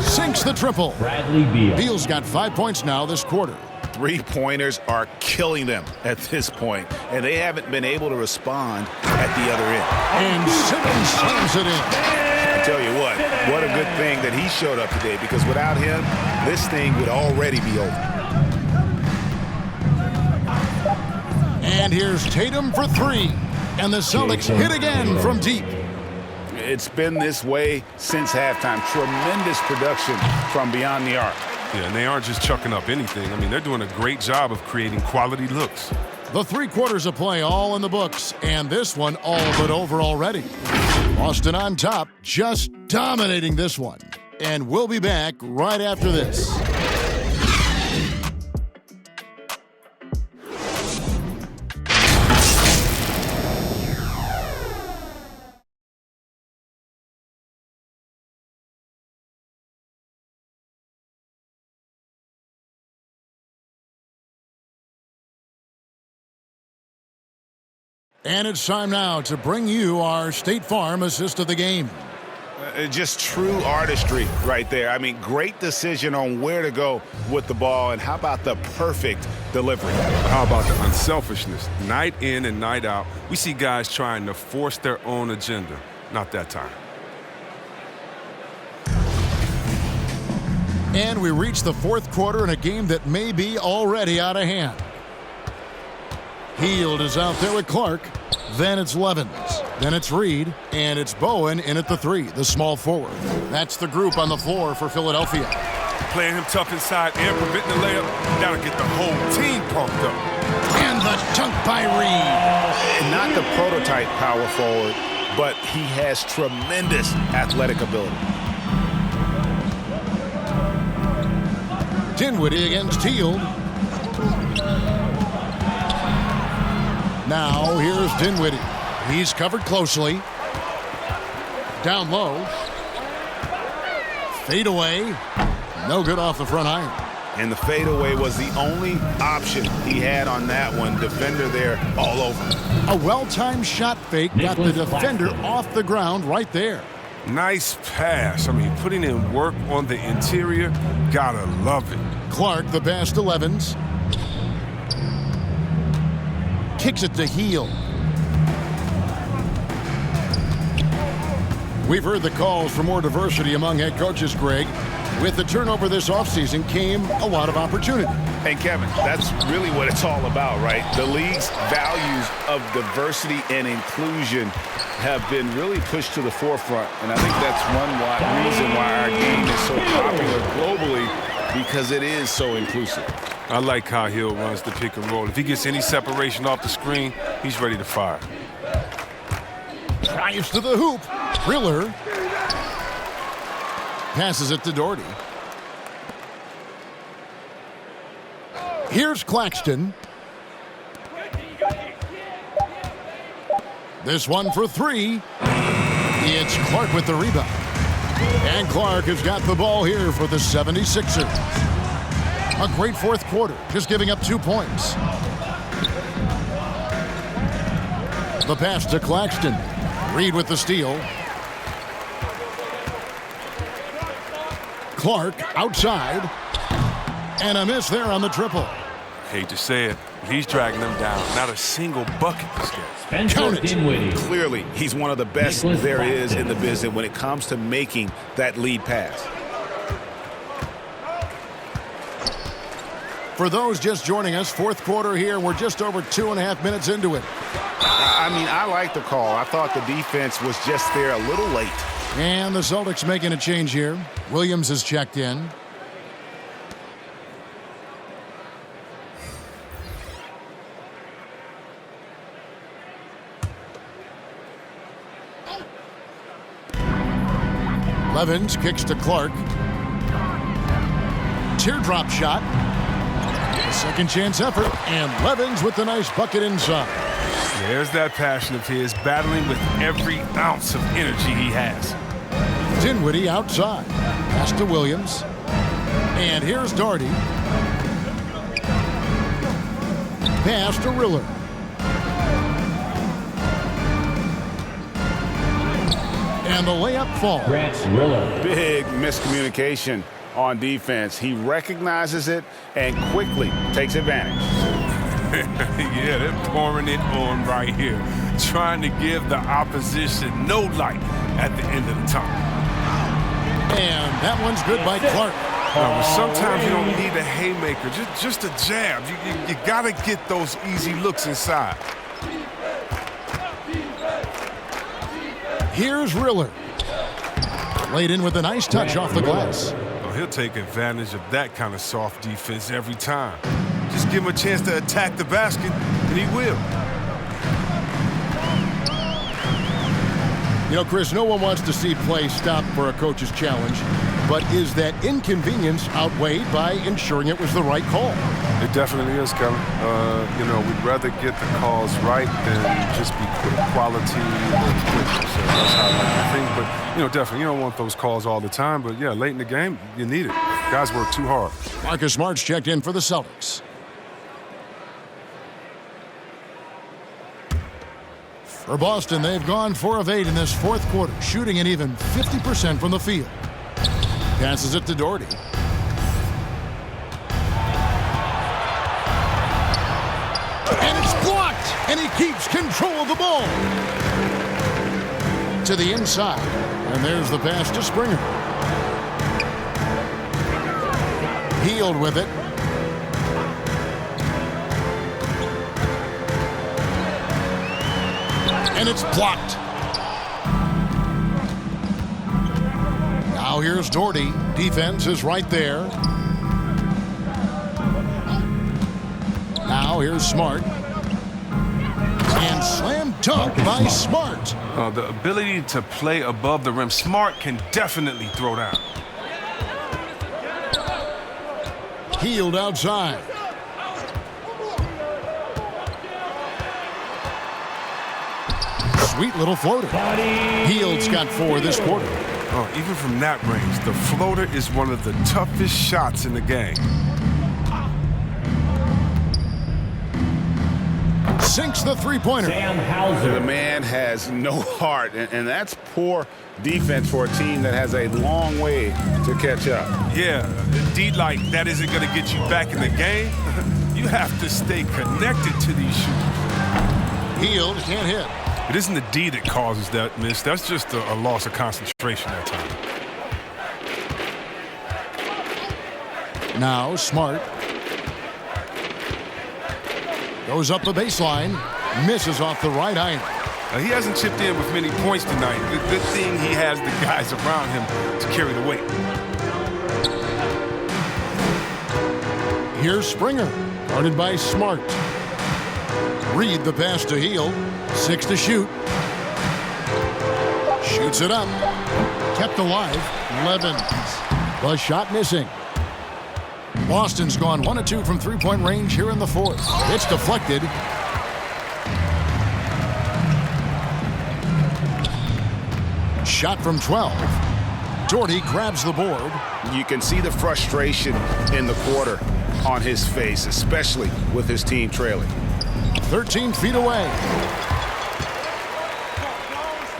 sinks the triple. Bradley Beal. Beal's got 5 points now this quarter. 3-pointers are killing them at this point, and they haven't been able to respond at the other end. And Simmons slams it in. I tell you what a good thing that he showed up today, because without him, this thing would already be over. And here's Tatum for 3. And the Celtics hit again from deep. It's been this way since halftime. Tremendous production from beyond the arc. Yeah, and they aren't just chucking up anything. I mean, they're doing a great job of creating quality looks. The 3 quarters of play all in the books, and this one all but over already. Boston on top, just dominating this one. And we'll be back right after this. And it's time now to bring you our State Farm assist of the game. Just true artistry right there. I mean, great decision on where to go with the ball, and how about the perfect delivery? How about the unselfishness? Night in and night out, we see guys trying to force their own agenda. Not that time. And we reach the fourth quarter in a game that may be already out of hand. Hield is out there with Clark. Then it's Levens. Then it's Reed. And it's Bowen in at the 3, the small forward. That's the group on the floor for Philadelphia. Playing him tough inside and preventing the layup. That'll get the whole team pumped up. And the dunk by Reed. Not the prototype power forward, but he has tremendous athletic ability. Dinwiddie against Hield. Now here's Dinwiddie. He's covered closely. Down low. Fade away. No good off the front iron. And the fadeaway was the only option he had on that one. Defender there all over. A well-timed shot fake got the defender off the ground right there. Nice pass. I mean, putting in work on the interior, gotta love it. Clark, the pass to Levens. Kicks it to Hield. We've heard the calls for more diversity among head coaches, Greg. With the turnover this offseason came a lot of opportunity. And Kevin, that's really what it's all about, right? The league's values of diversity and inclusion have been really pushed to the forefront. And I think that's one reason why our game is so popular globally, because it is so inclusive. I like how Hill runs the pick and roll. If he gets any separation off the screen, he's ready to fire. Drives to the hoop. Riller passes it to Doherty. Here's Claxton. This one for 3. It's Clark with the rebound. And Clark has got the ball here for the 76ers. A great fourth quarter, just giving up 2 points. The pass to Claxton. Reed with the steal. Clark outside. And a miss there on the triple. Hate to say it, he's dragging them down. Not a single bucket this game. Count it. Clearly, he's one of the best there is in the business when it comes to making that lead pass. For those just joining us, fourth quarter here. We're just over 2.5 minutes into it. I mean, I like the call. I thought the defense was just there a little late. And the Celtics making a change here. Williams has checked in. Levens kicks to Clark. Teardrop shot. Second chance effort. And Levens with the nice bucket inside. There's that passion of his, battling with every ounce of energy he has. Dinwiddie outside. Pass to Williams. And here's Doherty. Pass to Riller. And the layup falls. Big miscommunication on defense. He recognizes it and quickly takes advantage. Yeah, they're pouring it on right here. Trying to give the opposition no light at the end of the tunnel. And that one's good by Clark. But sometimes you don't need a haymaker, just a jab. You got to get those easy looks inside. Here's Riller. Laid in with a nice touch off the glass. Well, he'll take advantage of that kind of soft defense every time. Just give him a chance to attack the basket, and he will. You know, Chris, no one wants to see play stop for a coach's challenge, but is that inconvenience outweighed by ensuring it was the right call? It definitely is, Kevin. You know, we'd rather get the calls right than just be quality or quick. So that's how I like to think. But, you know, definitely, you don't want those calls all the time. But, yeah, late in the game, you need it. Guys work too hard. Marcus Smart's checked in for the Celtics. For Boston, they've gone 4 of 8 in this fourth quarter, shooting an even 50% from the field. Passes it to Doherty. And it's blocked, and he keeps control of the ball. To the inside, and there's the pass to Springer. Hield with it. And it's blocked. Now here's Doherty. Defense is right there. Now here's Smart. And slam dunk by Smart. The ability to play above the rim. Smart can definitely throw down. Hield outside. Sweet little floater. Hield's got 4 this quarter. Oh, even from that range, the floater is one of the toughest shots in the game. Sinks the three-pointer. The man has no heart, and that's poor defense for a team that has a long way to catch up. Yeah, indeed, like that isn't going to get you back in the game. You have to stay connected to these shooters. Hield can't hit. It isn't the D that causes that miss. That's just a loss of concentration at times. Now Smart. Goes up the baseline. Misses off the right iron. He hasn't chipped in with many points tonight. Good thing he has the guys around him to carry the weight. Here's Springer. Guarded by Smart. Reed the pass to Hield. 6 to shoot. Shoots it up. Kept alive. Levens. The shot missing. Boston's gone 1 of 2 from three-point range here in the fourth. It's deflected. Shot from 12. Doherty grabs the board. You can see the frustration in the quarter on his face, especially with his team trailing. 13 feet away.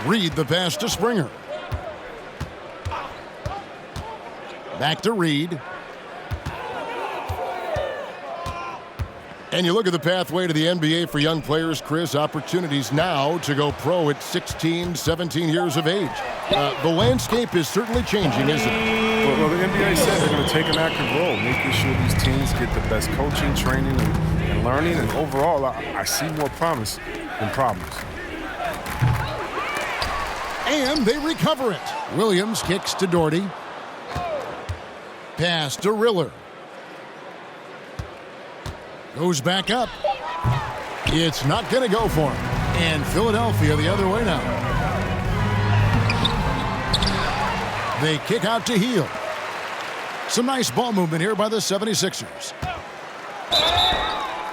Reed the pass to Springer. Back to Reed. And you look at the pathway to the NBA for young players, Chris, opportunities now to go pro at 16, 17 years of age. The landscape is certainly changing, isn't it? Well, the NBA said they're going to take an active role, making sure these teams get the best coaching, training, and learning. And overall, I see more promise than problems. And they recover it. Williams kicks to Doherty. Pass to Riller. Goes back up. It's not going to go for him. And Philadelphia the other way now. They kick out to Hield. Some nice ball movement here by the 76ers.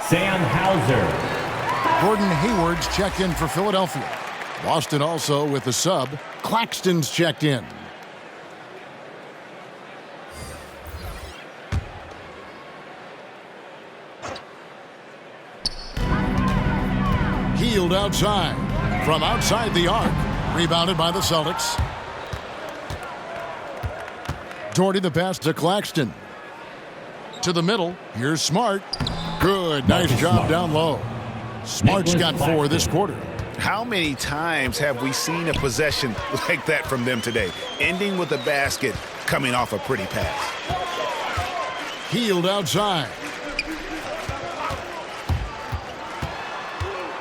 Sam Hauser. Gordon Hayward's checked in for Philadelphia. Boston also with the sub. Claxton's checked in. Hield outside. From outside the arc. Rebounded by the Celtics. Doherty the pass to Claxton. To the middle. Here's Smart. Good. Nice job down low. Smart's got 4 this quarter. How many times have we seen a possession like that from them today? Ending with a basket, coming off a pretty pass. Hield outside.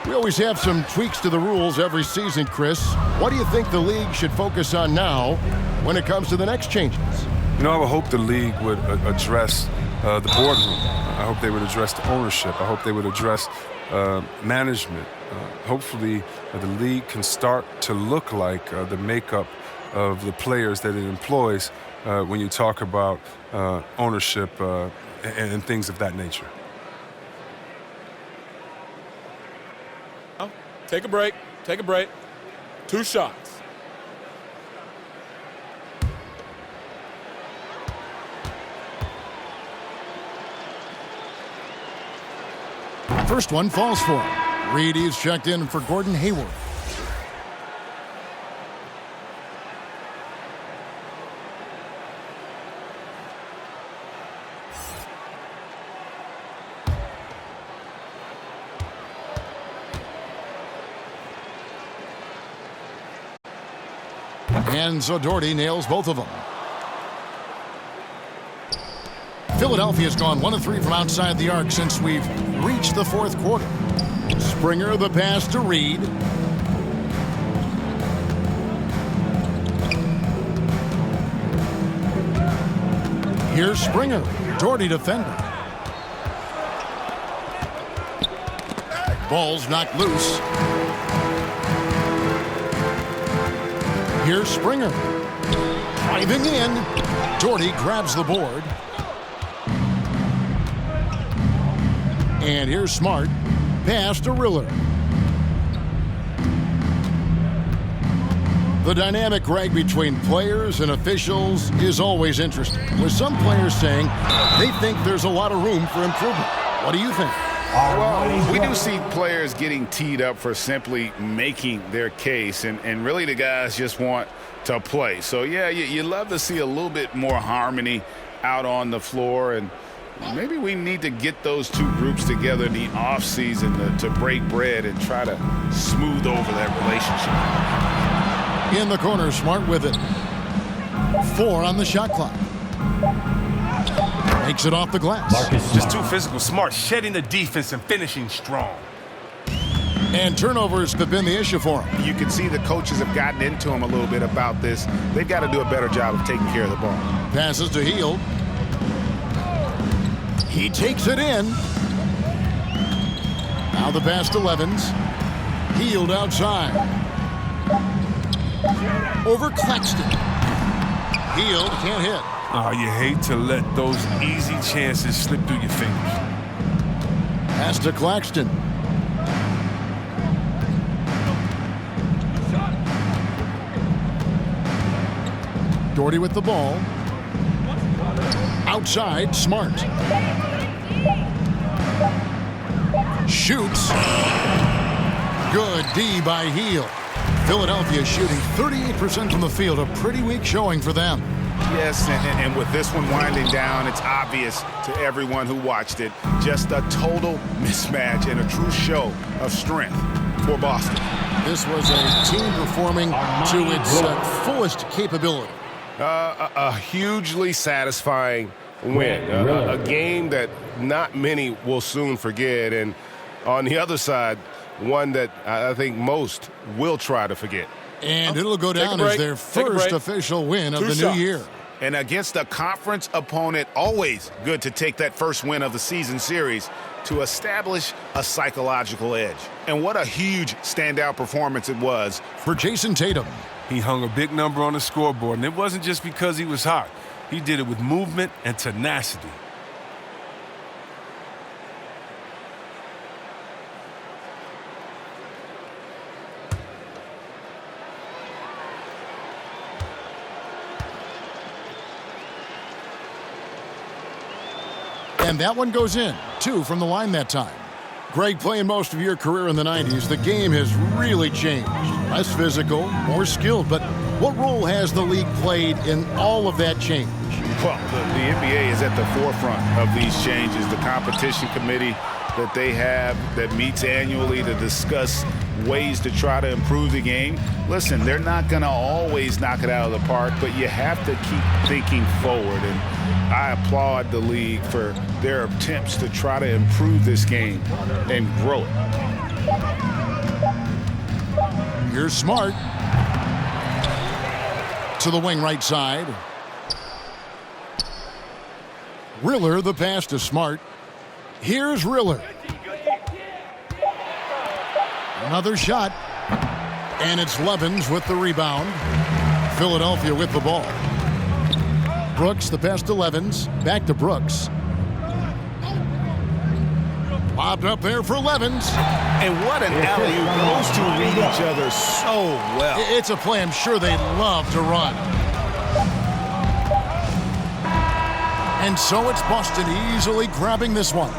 We always have some tweaks to the rules every season, Chris. What do you think the league should focus on now when it comes to the next changes? You know, I would hope the league would address the boardroom. I hope they would address the ownership. I hope they would address management. Hopefully, the league can start to look like the makeup of the players that it employs when you talk about ownership and things of that nature. Take a break. Take a break. 2 shots. First one falls for him. Reed is checked in for Gordon Hayward. And so Doherty nails both of them. Philadelphia's gone 1 of 3 from outside the arc since we've reached the fourth quarter. Springer, the pass to Reed. Here's Springer. Doherty defender. Ball's knocked loose. Here's Springer. Driving in. Doherty grabs the board. And here's Smart. Pass to Riller. The dynamic rag between players and officials is always interesting, with some players saying they think there's a lot of room for improvement. What do you think? Well, we do see players getting teed up for simply making their case, and really the guys just want to play. So, yeah, you love to see a little bit more harmony out on the floor, and maybe we need to get those two groups together in the offseason to break bread and try to smooth over that relationship. In the corner, Smart with it. 4 on the shot clock. Makes it off the glass. Just too physical. Smart shedding the defense and finishing strong. And turnovers have been the issue for him. You can see the coaches have gotten into him a little bit about this. They've got to do a better job of taking care of the ball. Passes to Hield. He takes it in. Now the pass to Levens. Hield outside. Over Claxton. Hield can't hit. Oh, you hate to let those easy chances slip through your fingers. Pass to Claxton. Doherty with the ball. Outside, Smart. Shoots. Good D by Hield. Philadelphia shooting 38% from the field. A pretty weak showing for them. Yes, and with this one winding down, it's obvious to everyone who watched it. Just a total mismatch and a true show of strength for Boston. This was a team performing to its fullest capability. A hugely satisfying win. A game that not many will soon forget. And on the other side, one that I think most will try to forget. And it'll go down as their first official win of the new year. And against a conference opponent, always good to take that first win of the season series to establish a psychological edge. And what a huge standout performance it was for Jason Tatum. He hung a big number on the scoreboard, and it wasn't just because he was hot. He did it with movement and tenacity. And that one goes in. 2 from the line that time. Greg, playing most of your career in the 90s, the game has really changed. Less physical, more skilled. But what role has the league played in all of that change? Well, the NBA is at the forefront of these changes. The competition committee that they have that meets annually to discuss ways to try to improve the game. Listen, they're not going to always knock it out of the park, but you have to keep thinking forward. And I applaud the league for their attempts to try to improve this game and grow it. Here's Smart. To the wing right side. Riller, the pass to Smart. Here's Riller. Another shot. And it's Levens with the rebound. Philadelphia with the ball. Brooks, the pass to Levens. Back to Brooks. Lobbed up there for Levens. And what an alley-oop. Those two read each other so well. It's a play I'm sure they love to run. And so it's Boston easily grabbing this one.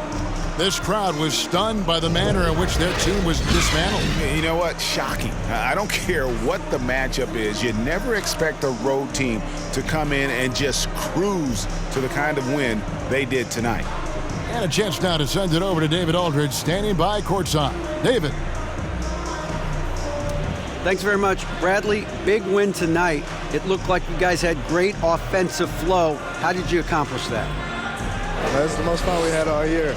This crowd was stunned by the manner in which their team was dismantled. You know what? Shocking. I don't care what the matchup is. You never expect a road team to come in and just cruise to the kind of win they did tonight. And a chance now to send it over to David Aldridge, standing by courtside. David. Thanks very much. Bradley, big win tonight. It looked like you guys had great offensive flow. How did you accomplish that? That's the most fun we had all year,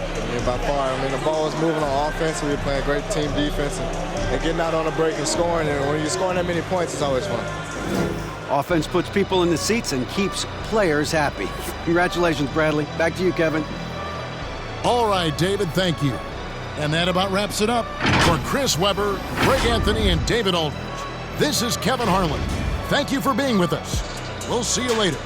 by far. The ball was moving on offense. We were playing great team defense and getting out on a break and scoring. And when you're scoring that many points, it's always fun. Offense puts people in the seats and keeps players happy. Congratulations, Bradley. Back to you, Kevin. All right, David, thank you. And that about wraps it up. For Chris Webber, Greg Anthony, and David Aldridge, this is Kevin Harlan. Thank you for being with us. We'll see you later.